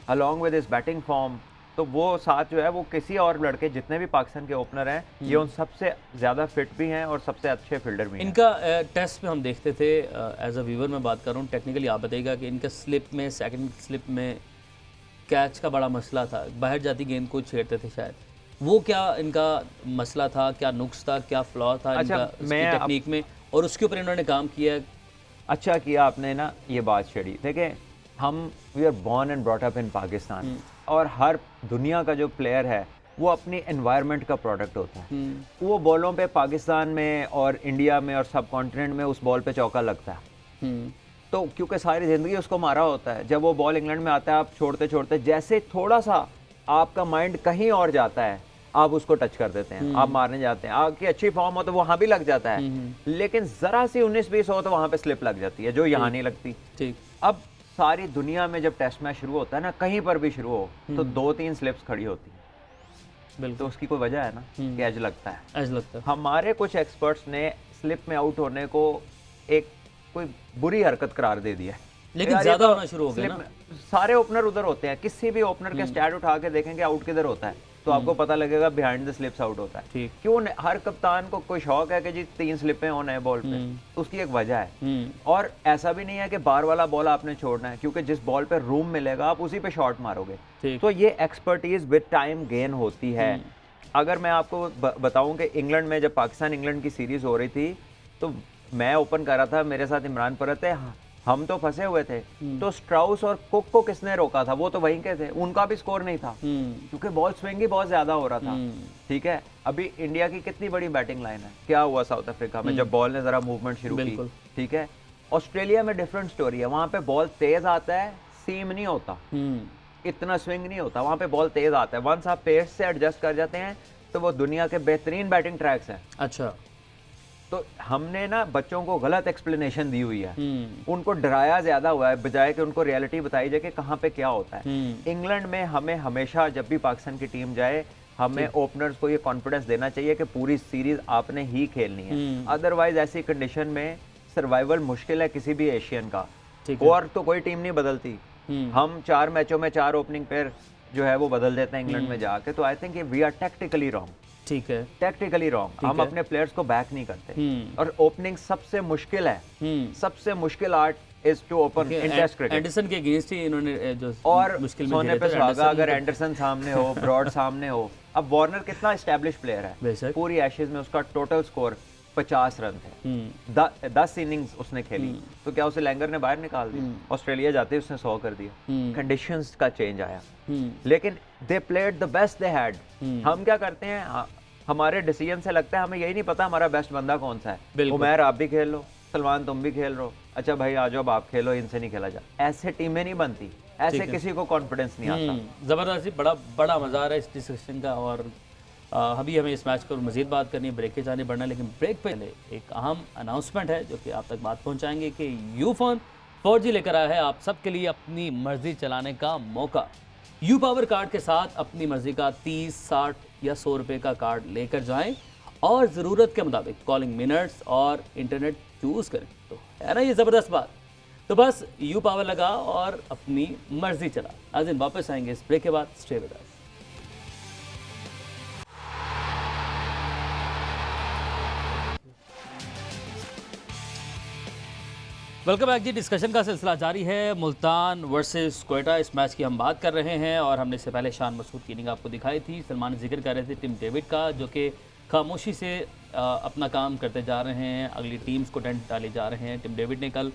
अलॉन्ग विद इस बैटिंग फॉर्म, तो वो साथ जो है वो किसी और लड़के जितने भी पाकिस्तान के ओपनर हैं, ये उन सबसे ज़्यादा फिट भी हैं और सबसे अच्छे फील्डर भी हैं। इनका टेस्ट में हम देखते थे, एज अ व्यूवर मैं बात कर रहा हूँ, टेक्निकली आप बताइएगा कि इनका स्लिप में, सेकंड स्लिप में कैच का बड़ा मसला था, बाहर जाती गेंद को छेड़ते थे शायद। वो क्या इनका मसला था, क्या नुक्स था, क्या फ्लॉ था इनका टेक्निक में, और उसके ऊपर इन्होंने काम किया। अच्छा किया आपने ना ये बात छेड़ी। देखिए, हम we are born and brought up in Pakistan, और हर दुनिया का जो प्लेयर है वो अपनी एनवायरनमेंट का प्रोडक्ट होता है। वो बॉलों पे पाकिस्तान में और इंडिया में और सब कॉन्टिनेंट में उस बॉल पे चौका लगता है, तो क्योंकि सारी ज़िंदगी उसको मारा होता है। जब वो बॉल इंग्लैंड में आता है, आप छोड़ते छोड़ते जैसे थोड़ा सा आपका माइंड कहीं और जाता है, आप उसको टच कर देते हैं, आप मारने जाते हैं। आपकी अच्छी फॉर्म हो तो वहाँ भी लग जाता है, लेकिन ज़रा सी 19-20 हो तो वहाँ पे स्लिप लग जाती है, जो यहाँ नहीं लगती। ठीक। अब सारी दुनिया में जब टेस्ट मैच शुरू होता है ना, कहीं पर भी शुरू हो, तो 2-3 स्लिप्स खड़ी होती है। बिल्कुल, तो उसकी कोई वजह है ना कि एज लगता है। एज लगता है। हमारे कुछ एक्सपर्ट्स ने स्लिप में आउट होने को एक कोई बुरी हरकत करार दे दिया है, लेकिन ज्यादा होना शुरू हो गया ना। सारे ओपनर उधर होते हैं, किसी भी ओपनर के स्टैट उठा के देखेंगे आउट किधर होता है, तो आपको पता लगेगा बिहाइंड द स्लिप्स आउट होता है। ठीक। क्यों हर कप्तान को कोई शौक है कि जी 3 स्लिपें होना है बॉल पे, तो उसकी एक वजह है। और ऐसा भी नहीं है कि बार वाला बॉल आपने छोड़ना है, क्योंकि जिस बॉल पे रूम मिलेगा आप उसी पे शॉट मारोगे। तो ये एक्सपर्टीज विद टाइम गेन होती है। अगर मैं आपको बताऊं कि इंग्लैंड में जब पाकिस्तान इंग्लैंड की सीरीज हो रही थी, तो मैं ओपन कर रहा था, मेरे साथ इमरान परत है, हम तो फंसे हुए थे। तो स्ट्राउस और कुक को किसने रोका था? वो तो वहीं के थे, उनका भी स्कोर नहीं था, क्योंकि बॉल स्विंग ही बहुत ज्यादा हो रहा था। ठीक है, अभी इंडिया की कितनी बड़ी बैटिंग लाइन है, क्या हुआ साउथ अफ्रीका में जब बॉल ने जरा मूवमेंट शुरू की। ठीक है, ऑस्ट्रेलिया में डिफरेंट स्टोरी है, वहां पे बॉल तेज आता है, सीम नहीं होता, इतना स्विंग नहीं होता, वहां पे बॉल तेज आता है। वंस आप पेस से एडजस्ट कर जाते हैं तो वो दुनिया के बेहतरीन बैटिंग ट्रैक्स हैं। अच्छा, तो हमने ना बच्चों को गलत एक्सप्लेनेशन दी हुई है, उनको डराया ज्यादा हुआ है, बजाय कि उनको रियलिटी बताई जाए कि कहाँ पे क्या होता है। इंग्लैंड में हमें हमेशा जब भी पाकिस्तान की टीम जाए, हमें ओपनर्स को ये कॉन्फिडेंस देना चाहिए कि पूरी सीरीज आपने ही खेलनी है, अदरवाइज ऐसी कंडीशन में सर्वाइवल मुश्किल है किसी भी एशियन का। और तो कोई टीम नहीं बदलती, हम 4 मैचों में 4 ओपनिंग पेयर जो है वो बदल देते हैं इंग्लैंड में जाके, तो I think we are tactically wrong, ठीक है, टेक्टिकली रॉन्ग। हम अपने प्लेयर्स को बैक नहीं करते, और ओपनिंग सबसे मुश्किल है, सबसे मुश्किल art is to open in test cricket. Anderson के अगेंस्ट ही इन्होंने जो और मुश्किल में सोने खेले पे थे, सुहागा अगर एंडरसन सामने हो, ब्रॉड सामने हो। अब वार्नर कितना एस्टैब्लिश प्लेयर है, बेशक। पूरी एशेज में उसका टोटल स्कोर 50 रन थे, 10 इनिंग्स उसने खेली, तो क्या उसे लैंगर ने बाहर निकाल दिया? ऑस्ट्रेलिया जाते ही उसने 100 कर दिया। कंडीशंस का चेंज आया, लेकिन they played the best they had. हम क्या करते हैं, हमारे डिसीजन से लगता है हमें यही नहीं पता हमारा बेस्ट बंदा कौन सा है। उमैर आप भी खेल लो, सलमान तुम भी खेल रहे हो, अच्छा भाई आ जाओ अब आप खेलो, इनसे नहीं खेला जा। ऐसे टीमें नहीं बनती, ऐसे किसी को कॉन्फिडेंस नहीं आता। जबरदस्त, बड़ा बड़ा मजा आ रहा है इस डिस्कशन का। और अभी हमें इस मैच पर मजीद बात करनी है, ब्रेक के जाने बढ़ना, लेकिन ब्रेक पहले एक अहम अनाउंसमेंट है जो कि आप तक बात पहुंचाएंगे कि यूफोन 4G लेकर आया है आप सबके लिए अपनी मर्जी चलाने का मौका। यू पावर कार्ड के साथ अपनी मर्जी का 30, 60 या 100 रुपये का कार्ड लेकर जाएं और ज़रूरत के मुताबिक कॉलिंग मिनट्स और इंटरनेट चूज़ करें। तो है ना ये ज़बरदस्त बात। तो बस यू पावर लगा और अपनी मर्जी चला। आज दिन वापस आएंगे इस ब्रेक के बाद, stay with us. Welcome back जी। डिस्कशन का सिलसिला जारी है, मुल्तान वर्सेस क्वेटा, इस मैच की हम बात कर रहे हैं। और हमने इससे पहले शान मसूद की इनिंग आपको दिखाई थी। सलमान जिक्र कर रहे थे टिम डेविड का, जो कि खामोशी से अपना काम करते जा रहे हैं, अगली टीम्स को डेंट डाले जा रहे हैं। टिम डेविड ने कल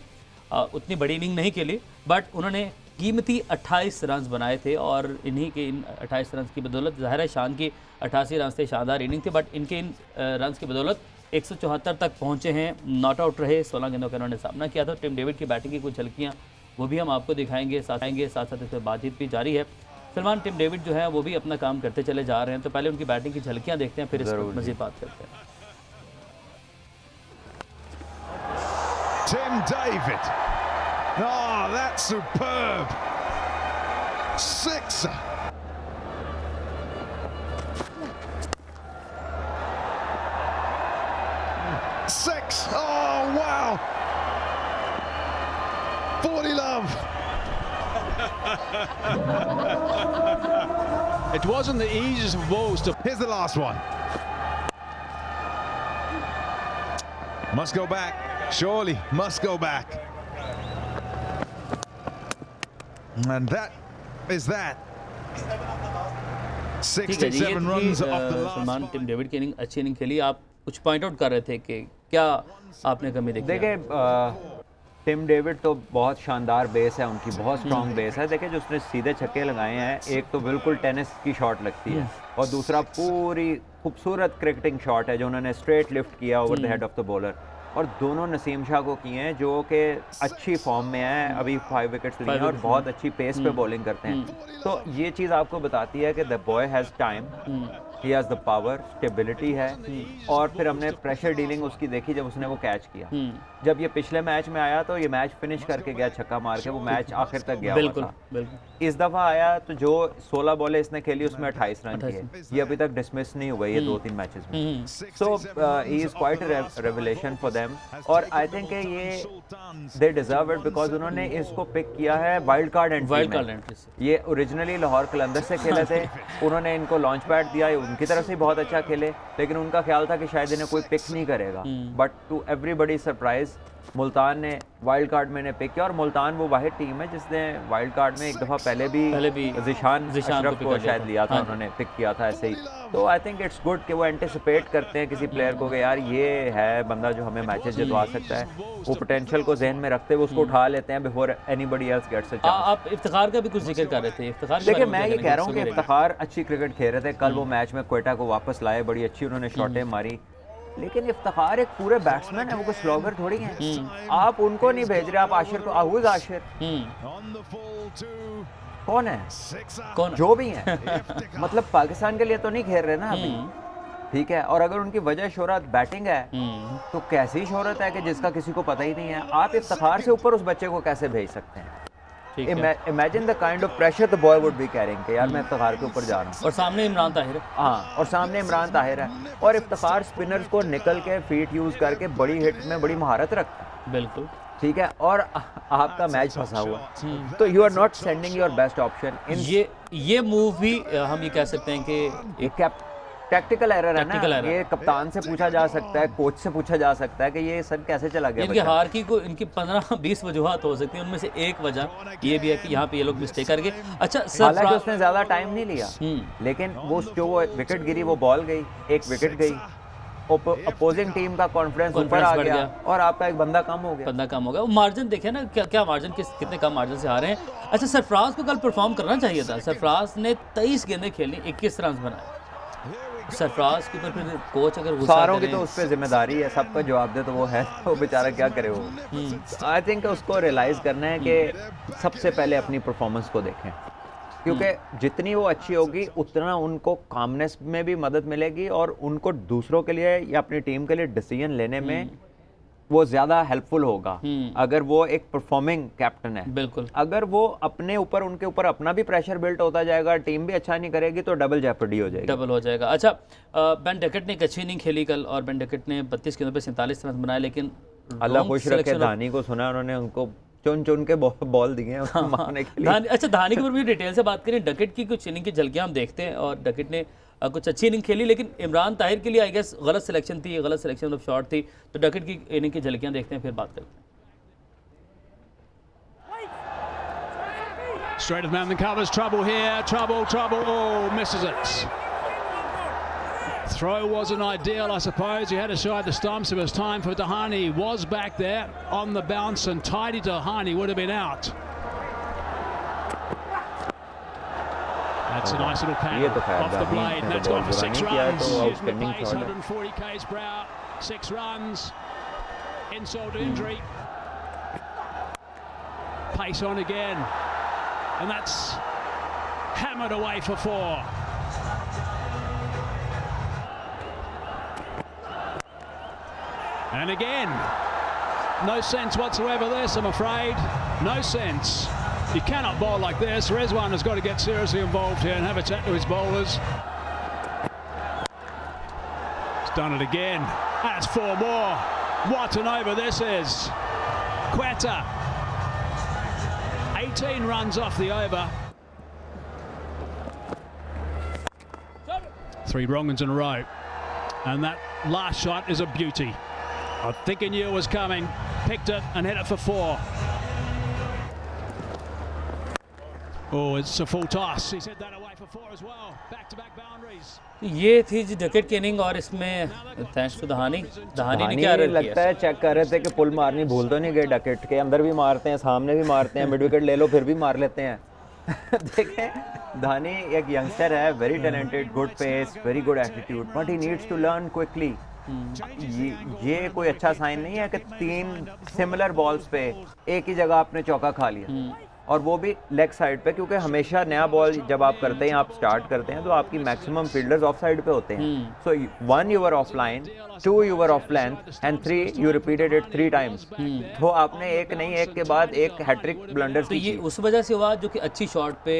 उतनी बड़ी इनिंग नहीं खेली, बट उन्होंने कीमती 28 रन बनाए थे, और इन्हीं के इन 28 रन की बदौलत, ज़ाहिर है शान की 88 रन थे, शानदार इनिंग थी, बट इनके इन रन की बदौलत 174 तक पहुंचे हैं, नॉट आउट रहे, 16 गेंदों का उन्होंने सामना किया था। टिम डेविड की बैटिंग की कुछ झलकियां वो भी हम आपको दिखाएंगे, साथ साथ इस पर बातचीत भी जारी है। सलमान, टिम डेविड जो है वो भी अपना काम करते चले जा रहे हैं, तो पहले उनकी बैटिंग की झलकियां देखते हैं, फिर इस पर मज़ीद बात करते हैं। Tim David. Oh, that's superb. Sixer. Six. Oh, wow. 40 love. It wasn't the easiest of balls to. Here's the last one. Must go back. Surely must go back. And that is that. 67 runs off the last Salman, ball. Tim David की inning अच्छी inning खेली। आप कुछ point out कर रहे थे कि क्या आपने कमी देखी? देखिए टिम डेविड तो बहुत शानदार बेस है उनकी, बहुत स्ट्रॉन्ग बेस है। देखिए जो उसने सीधे छक्के लगाए हैं, एक तो बिल्कुल टेनिस की शॉट लगती है, और दूसरा पूरी खूबसूरत क्रिकेटिंग शॉट है जो उन्होंने स्ट्रेट लिफ्ट किया over the head of the bowler, और दोनों नसीम शाह को किए हैं जो कि अच्छी फॉर्म में है, अभी 5 विकेट्स लिए हैं और बहुत अच्छी पेस पे बॉलिंग करते हैं। तो ये चीज़ आपको बताती है कि the boy has time, he has the power, stability है। और फिर हमने प्रेशर डीलिंग उसकी देखी जब उसने वो कैच किया। जब ये पिछले मैच में आया तो ये मैच फिनिश करके गया छक्का मार के, वो मैच आखिर तक गया हुआ था। इस दफ़ा आया तो जो 16 बॉलें इसने खेली उसमें 28 रन किए, ये अभी तक डिसमिस नहीं हुए ये 2-3 मैचेस में। So he is quite revelation for them, और आई थिंक ये दे डिजर्व इट बिकॉज उन्होंने इसको पिक किया है वाइल्ड कार्ड एंट्री से। ये ओरिजिनली लाहौर कलंदर से खेले थे, उन्होंने इनको लॉन्च पैड दिया, उनकी तरफ से बहुत अच्छा खेले, लेकिन उनका ख्याल था कि शायद इन्हें कोई पिक नहीं करेगा, but to everybody surprise Multan ने वाइल्ड कार्ड में पिक किया। और मुल्तान वो वाहिद टीम है जिसने वाइल्ड कार्ड में एक दफ़ा पहले भी जिशान अशरफ को शायद लिया था, उन्होंने पिक किया था ऐसे ही। तो आई थिंक इट्स गुड कि वो एंटिसिपेट करते हैं किसी प्लेयर को कि यार ये है बंदा जो हमें मैचेस जितवा सकता है, वो पोटेंशियल को जहन में रखते हुए उसको उठा लेते हैं before anybody else gets a chance. आप इफ्तिखार का भी कुछ जिक्र कर रहे थे, इफ्तिखार देखिए मैं ये कह रहा हूँ कि इफ्तिखार अच्छी क्रिकेट खेल रहे थे कल, वो मैच में क्वेटा को वापस लाए, बड़ी अच्छी उन्होंने शॉटें मारी, लेकिन इफ्तिखार एक पूरे बैट्समैन है, वो कोई स्लॉगर थोड़ी हैं। आप उनको नहीं भेज रहे, आप आशिर को, आहूज आशिर कौन है, कौन जो भी है मतलब पाकिस्तान के लिए तो नहीं खेल रहे ना अभी, ठीक है। और अगर उनकी वजह शोहरत बैटिंग है तो कैसी शोहरत है कि जिसका किसी को पता ही नहीं है। आप इफ्तिखार से ऊपर उस बच्चे को कैसे भेज सकते हैं? Imagine the kind of pressure the boy would be carrying कि यार मैं इफ्तिखार के ऊपर जा रहा हूँ, और सामने इमरान ताहिर है। हाँ, और सामने इमरान ताहिर है, और इफ्तिखार स्पिनर्स को निकल के फीट यूज़ करके बड़ी हिट में बड़ी महारत रखता है। बिल्कुल। ठीक है, और आपका मैच फंसा हुआ, तो you are not sending your best option in. ये मूव भी हम ये कह सकते हैं कि एक टैक्टिकल एरर है Tactical ना, error। ये कप्तान से पूछा जा सकता है, कोच से पूछा जा सकता है कि ये सर कैसे चला गया इनकी बच्चा? हार की को इनकी 15-20 वजूहत हो सकती है, उनमें से एक वजह ये भी है कि यहाँ पे ये लोग मिस्टेक करके। अच्छा हालांकि सरफराज, उसने ज्यादा टाइम नहीं लिया, लेकिन वो जो विकेट गिरी, वो बॉल गई, एक विकेट गई, अपोजिंग टीम का कॉन्फिडेंस ऊपर आ बढ़ गया गया। और आपका एक बंदा कम हो गया। बंदा कम हो गया। वो मार्जिन देखे ना, क्या मार्जिन, कितने कम मार्जिन से हारे हैं। अच्छा सरफराज को कल परफॉर्म करना चाहिए था। सरफराज ने 23 गेंदें खेली, 21 रन बनाए। सरफराज के ऊपर फिर कोच अगर गुस्सा सारों की करें, तो उस पर जिम्मेदारी है, सबका जवाब दे तो वो है, वो बेचारा क्या करे वो। आई थिंक उसको रियलाइज करना है कि सबसे पहले अपनी परफॉर्मेंस को देखें, क्योंकि जितनी वो अच्छी होगी उतना उनको कामनेस में भी मदद मिलेगी और उनको दूसरों के लिए या अपनी टीम के लिए डिसीजन लेने में वो ज़्यादा हेल्पफुल होगा अगर वो एक परफॉर्मिंग कैप्टन है। बिल्कुल। अगर वो अपने ऊपर, उनके ऊपर अपना भी प्रेशर बिल्ट होता जाएगा, टीम भी अच्छा नहीं करेगी, तो डबल जेपर्डी हो जाएगी। डबल हो जाएगा। अच्छा बेन डकट ने एक अच्छी इनिंग खेली कल, और बेन डकट ने 32 गेंदों पे 47 रन बनाए, लेकिन अल्लाह wrong खुश रखे selection of- धानी को, सुना उन्होंने उनको चुन चुन के बॉल दिए हैं उसको मारने के लिए। अच्छा धानी के ऊपर भी डिटेल से बात करें। डकट की कुछ इनिंग की झलकियां हम देखते हैं, और डकट ने कुछ अच्छी इनिंग खेली, लेकिन इमरान ताहिर के लिए आई गेस गलत सिलेक्शन थी, गलत सिलेक्शन ऑफ शॉट थी। तो डकट की इनिंग की झलकियां देखते हैं, फिर बात करते हैं। Straight of man, the covers, trouble here, trouble, oh, misses it. Throw wasn't ideal, I suppose. He had to side the stumps. It was time for Dahani. Was back there on the bounce, and tidy Dahani would have been out. That's a nice little ये तो paddle खैर off the दानी blade, and ने that's तो gone for बुरा 6 नहीं किया, runs. तो Using the outstanding pace, shot है। 140 k's per hour, 6 runs. Insult to injury. Pace on again, and that's hammered away for 4. And again, no sense whatsoever this, I'm afraid. No sense. You cannot bowl like this. Rezwan has got to get seriously involved here and have a chat to his bowlers. He's done it again. That's 4 more. What an over this is. Quetta. 18 runs off the over. 3 wrong ones in a row. And that last shot is a beauty. I think he knew it was coming. Picked it and hit it for 4. Oh, it's a full toss. He's hit that away for 4 as well. Back-to-back boundaries. ये थी जी डकट की inning, और इसमें thanks to दहानी ने क्या धानी run लगता किया। है चेक कर रहे थे कि पुल मारनी भूल तो नहीं गए, डकट के अंदर भी मारते हैं, सामने भी मारते हैं, मिड विकेट ले लो फिर भी मार लेते हैं। देखें धानी एक यंगस्टर है, very talented, good pace, very good attitude, but he needs to learn quickly. ये कोई अच्छा साइन नहीं है कि 3 सिमिलर बॉल्स पे एक ही जगह आपने चौका खा लिया, और वो भी लेग साइड पे, क्योंकि हमेशा नया बॉल जब आप करते हैं, आप स्टार्ट करते हैं, तो आपकी मैक्सिमम फील्डर्स ऑफ साइड पे होते हैं। सो 1 you were of line, 2 you were of length, and 3 you repeated it 3 times. तो आपने एक नहीं, एक के बाद एक हैट्रिक ब्लंडर तो ये उस वजह से हुआ जो कि अच्छी शॉट पे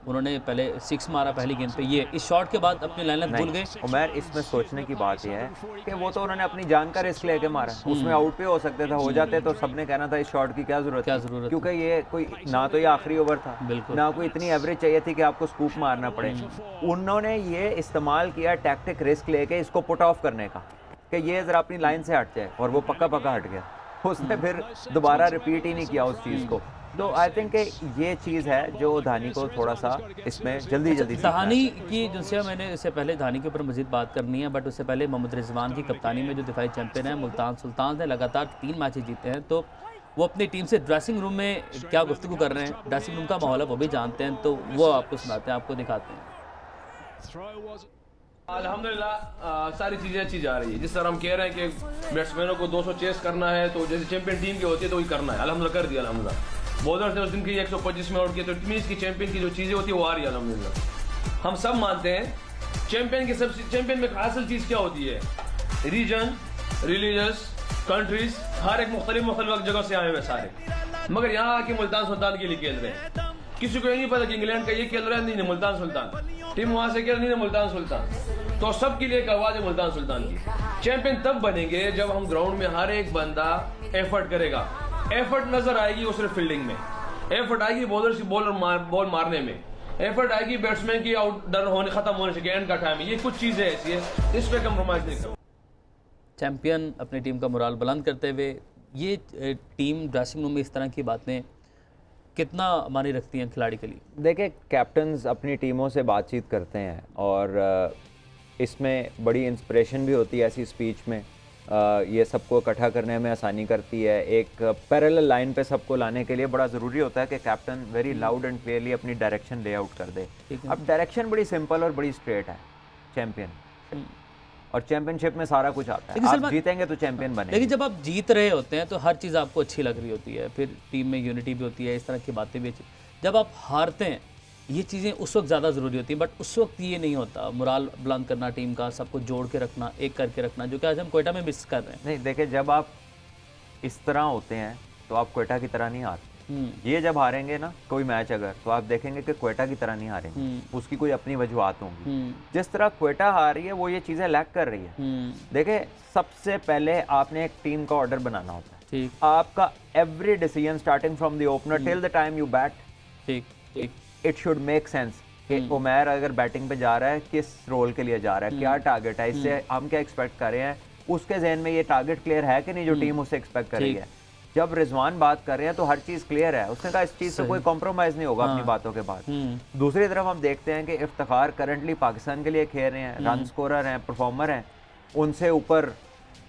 उन्होंने पहले 6 मारा पहली गेंद पे, ये इस शॉट के बाद अपनी लाइन भूल गए। उमर, इसमें सोचने की बात यह है कि वो तो उन्होंने अपनी जान का रिस्क लेके मारा, उसमें आउट भी हो सकते था, हो जाते तो सबने कहना था इस शॉट की क्या जरूरत है, क्योंकि ये कोई ना तो ये आखिरी ओवर था, ना कोई इतनी एवरेज चाहिए थी कि आपको स्कूप मारना पड़े। उन्होंने ये इस्तेमाल किया टैक्टिक रिस्क लेके इसको पुट ऑफ करने का, कि ये जरा अपनी लाइन से हट जाए, और वो पक्का हट गया। उसने फिर दोबारा रिपीट ही नहीं किया उस चीज़ को। तो आई थिंक ये चीज़ है जो धानी को थोड़ा सा इसमें जल्दी धानी की जिनसे मैंने इससे पहले धानी के ऊपर मजीद बात करनी है, बट उससे पहले मोहम्मद रिजवान की कप्तानी में जो दिफाई चैंपियन है मुल्तान सुल्तान ने लगातार 3 मैचेस जीते हैं, तो वो अपनी टीम से ड्रेसिंग रूम में क्या गुफ्तगू कर रहे हैं, ड्रेसिंग रूम का माहौल है वो भी जानते हैं, तो वो आपको सुनाते हैं, आपको दिखाते हैं। अल्हम्दुलिल्लाह सारी चीज़ें अच्छी जा रही है। जिस तरह हम कह रहे हैं कि बैट्समैनों को 200 चेस करना है, तो जैसे चैंपियन टीम की होती है तो वही करना है, अल्हम्दुलिल्लाह कर दिया अल्हम्दुलिल्लाह। बॉलर से उस दिन की 125 में आउट किया, तो टीम की चैंपियन की जो चीज़ें होती है वो आ रही है अल्हम्दुलिल्लाह। हम सब मानते हैं चैंपियन में असल चीज़ क्या होती है, रीजन, रिलीजियस, कंट्रीज, हर एक मुख्तलिफ जगह से आए हुए सारे, मगर यहाँ आके मुल्तान सुल्तान के लिए खेल रहे हैं। किसी को ये नहीं पता कि इंग्लैंड का ये खेल रहा है, नहीं मुल्तान सुल्तान, टीम वहां से खेल नहीं मुल्तान सुल्तान, तो सबके लिए एक आवाज है मुल्तान सुल्तान की। चैंपियन तब बनेंगे जब हम ग्राउंड में हर एक बंदा एफर्ट करेगा, एफर्ट नजर आएगी वो सिर्फ फील्डिंग में, एफर्ट आएगी बॉलर की बॉल मारने में, एफर्ट आएगी बैट्समैन की आउट डन होने खत्म होने से एंड का टाइम। ये कुछ चीजें ऐसी है, इस पे कम्प्रोमाइज नहीं करूँ। चैंपियन अपनी टीम का मोराल बुलंद करते हुए ये टीम ड्रेसिंग रूम में इस तरह की बातें कितना मानी रखती हैं खिलाड़ी के लिए? देखिए, कैप्टन्स अपनी टीमों से बातचीत करते हैं और इसमें बड़ी इंस्पिरेशन भी होती है ऐसी स्पीच में। ये सबको इकट्ठा करने में आसानी करती है। एक पैरेलल लाइन पे सबको लाने के लिए बड़ा ज़रूरी होता है कि captain very loud and clearly अपनी डायरेक्शन ले आउट कर दे। अब डायरेक्शन बड़ी सिंपल और बड़ी स्ट्रेट है चैंपियन, और चैंपियनशिप में सारा कुछ आता है। आप जीतेंगे तो चैंपियन बनेंगे। लेकिन जब आप जीत रहे होते हैं तो हर चीज़ आपको अच्छी लग रही होती है, फिर टीम में यूनिटी भी होती है, इस तरह की बातें भी अच्छी। जब आप हारते हैं ये चीज़ें उस वक्त ज़्यादा ज़रूरी होती हैं, बट उस वक्त ये नहीं होता। मोराल बुलंद करना टीम का, सबको जोड़ के रखना, एक करके रखना, जो कि आज हम क्वेटा में मिस कर रहे हैं। नहीं, देखिए, जब आप इस तरह होते हैं तो आप क्वेटा की तरह नहीं हारते। ये जब हारेंगे ना कोई मैच अगर, तो आप देखेंगे कि क्वेटा की तरह नहीं हारेंगे, उसकी कोई अपनी वजूहत होंगी। जिस तरह क्वेटा हार रही है वो ये चीज़ें लैक कर रही है। देखिए, सबसे पहले आपने एक टीम का ऑर्डर बनाना होता है। ठीक। आपका every decision starting from the opener till the time you bat, ठीक, इट शुड मेक सेंस कि उमैर अगर बैटिंग पे जा रहा है किस रोल के लिए जा रहा है, क्या टारगेट है, इससे हम क्या एक्सपेक्ट कर रहे हैं, उसके जहन में ये टारगेट क्लियर है कि नहीं जो टीम उससे एक्सपेक्ट कर रही है। जब रिजवान बात कर रहे हैं तो हर चीज़ क्लियर है, उसने कहा इस चीज़ से कोई कॉम्प्रोमाइज़ नहीं होगा अपनी बातों के बाद। दूसरी तरफ हम देखते हैं कि इफ्तिखार करंटली पाकिस्तान के लिए खेल रहे हैं, रन स्कोरर हैं, परफॉर्मर हैं, उनसे ऊपर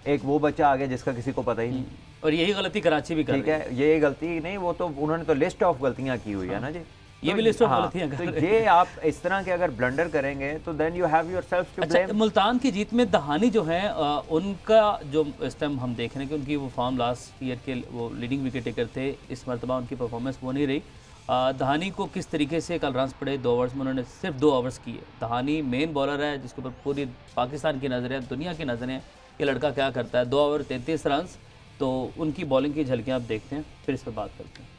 एक वो बच्चा आ गया जिसका किसी को पता ही नहीं। और यही गलती कराची भी कर ठीक है, ये गलती नहीं, वो तो उन्होंने तो लिस्ट ऑफ गलतियाँ की हुई है ना जी, ये भी लिस्ट ऑफ गलतियां कर तो रहे हैं। ये आप इस तरह के अगर ब्लंडर करेंगे तो then you have yourself to blame. Multan की जीत में दहानी जो है उनका जो इस टाइम हम देख रहे हैं कि उनकी वो फॉर्म लास्ट ईयर के वो लीडिंग विकेट टेकर थे, इस मरतबा उनकी परफॉर्मेंस वो नहीं रही। दहानी को किस तरीके से कल रन्स पड़े 2 ओवर्स में, उन्होंने सिर्फ 2 ओवर्स किए। दहानी मेन बॉलर है जिसके ऊपर पूरी पाकिस्तान की नज़रें, दुनिया की नज़रें, ये लड़का क्या करता है। 2 ओवर 33 रन्स, तो उनकी बॉलिंग की झलकियाँ आप देखते हैं, फिर इस पर बात करते हैं।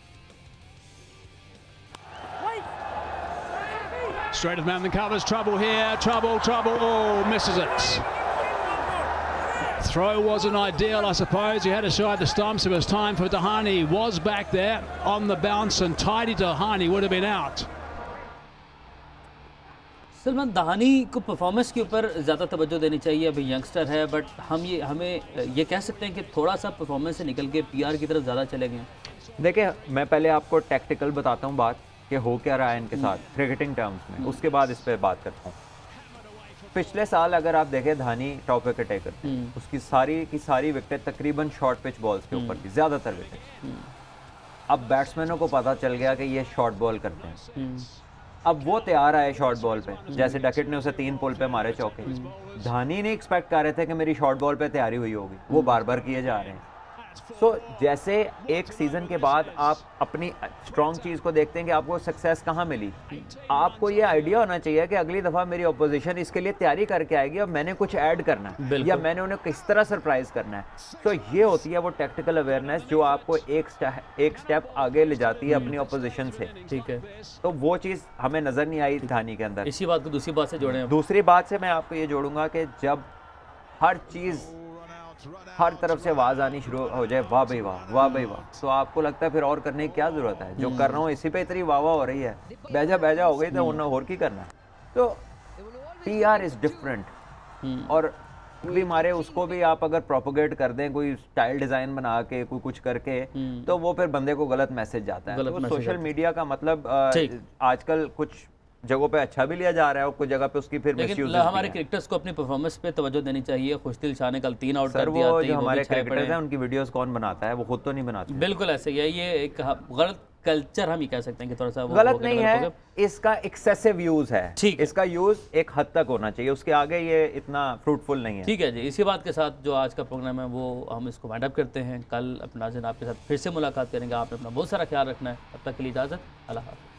Straight of mountain covers, trouble here, trouble, oh, misses it. Throw wasn't ideal, I suppose. He had to side the stumps. It was time for Dahani. Was back there on the bounce, and tidy Dahani would have been out. Salman, दहानी को performance के ऊपर ज़्यादा तवज्जो देनी चाहिए। अभी youngster है, but हमें ये कह सकते हैं कि थोड़ा सा परफॉर्मेंस से निकल के पीआर की तरफ ज़्यादा चले गए। देखिए, मैं पहले आपको टैक्टिकल बताता हूँ बात कि हो क्या रहा है इनके साथ क्रिकेटिंग टर्म्स में, उसके बाद इस पे बात करता हूँ। पिछले साल अगर आप देखें धानी टॉप विकेट टेकर, उसकी सारी की सारी विकेट तकरीबन शॉर्ट पिच बॉल्स के ऊपर थी, ज़्यादातर विकेट। अब बैट्समैनों को पता चल गया कि ये शॉर्ट बॉल करते हैं, अब वो तैयार आए शॉर्ट बॉल पे। जैसे डकेट ने उसे 3 पुल पे मारे चौके, धानी नहीं एक्सपेक्ट कर रहे थे कि मेरी शॉर्ट बॉल पे तैयारी हुई होगी, वो बार बार किए जा रहे हैं। जैसे एक सीज़न के बाद आप अपनी स्ट्रॉन्ग चीज़ को देखते हैं कि आपको सक्सेस कहाँ मिली, आपको ये आइडिया होना चाहिए कि अगली दफ़ा मेरी ऑपोजिशन इसके लिए तैयारी करके आएगी और मैंने कुछ ऐड करना है या मैंने उन्हें किस तरह सरप्राइज करना है। तो ये होती है वो टैक्टिकल अवेयरनेस जो आपको एक स्टेप आगे ले जाती है अपनी ऑपोजिशन से। ठीक है, तो वो चीज़ हमें नज़र नहीं आई धानी के अंदर। इसी बात को दूसरी बात से जोड़ें। दूसरी बात से मैं आपको ये जोड़ूंगा कि जब हर चीज़ हर तरफ से आवाज़ आनी शुरू हो जाए, वाह भाई वाह, वाह भाई वाह, तो आपको लगता है फिर और करने की क्या ज़रूरत है, जो कर रहा हूँ इसी पे इतनी वाह वाह हो रही है, बैजा हो गई तो उन्हें और की करना है। तो PR इज़ डिफरेंट, और भी मारे उसको भी आप अगर प्रोपोगेट कर दें, कोई स्टाइल डिज़ाइन बना के कोई कुछ करके, तो वो फिर बंदे को गलत मैसेज जाता है। तो सोशल मीडिया का मतलब आजकल कुछ जगहों पे अच्छा भी लिया जा रहा है और कुछ जगह पे उसकी फिर लेकिन हमारे क्रिकेटर्स को अपनी परफॉर्मेंस पे तवज्जो देनी चाहिए। खुशदिल शाह ने कल 3 आउट कर दिया। जो हमारे क्रिकेटर्स हैं उनकी वीडियोस कौन बनाता है, वो खुद तो नहीं बनाते। बिल्कुल ऐसे ही है, ये एक गलत कल्चर हम ही कह सकते हैं कि थोड़ा सा वो गलत नहीं है, इसका एक्सेसिव यूज है। ठीक, इसका यूज एक हद तक होना चाहिए, उसके आगे ये इतना फ्रूटफुल नहीं है। ठीक है जी, इसी बात के साथ जो आज का प्रोग्राम है वो हम इसको वाइंड अप करते हैं। कल अपना नाज़रीन आपके साथ फिर से मुलाकात करेंगे। आपने अपना बहुत सारा ख्याल रखना है, तब तक के लिए इजाज़त, अल्लाह हाफ़िज़।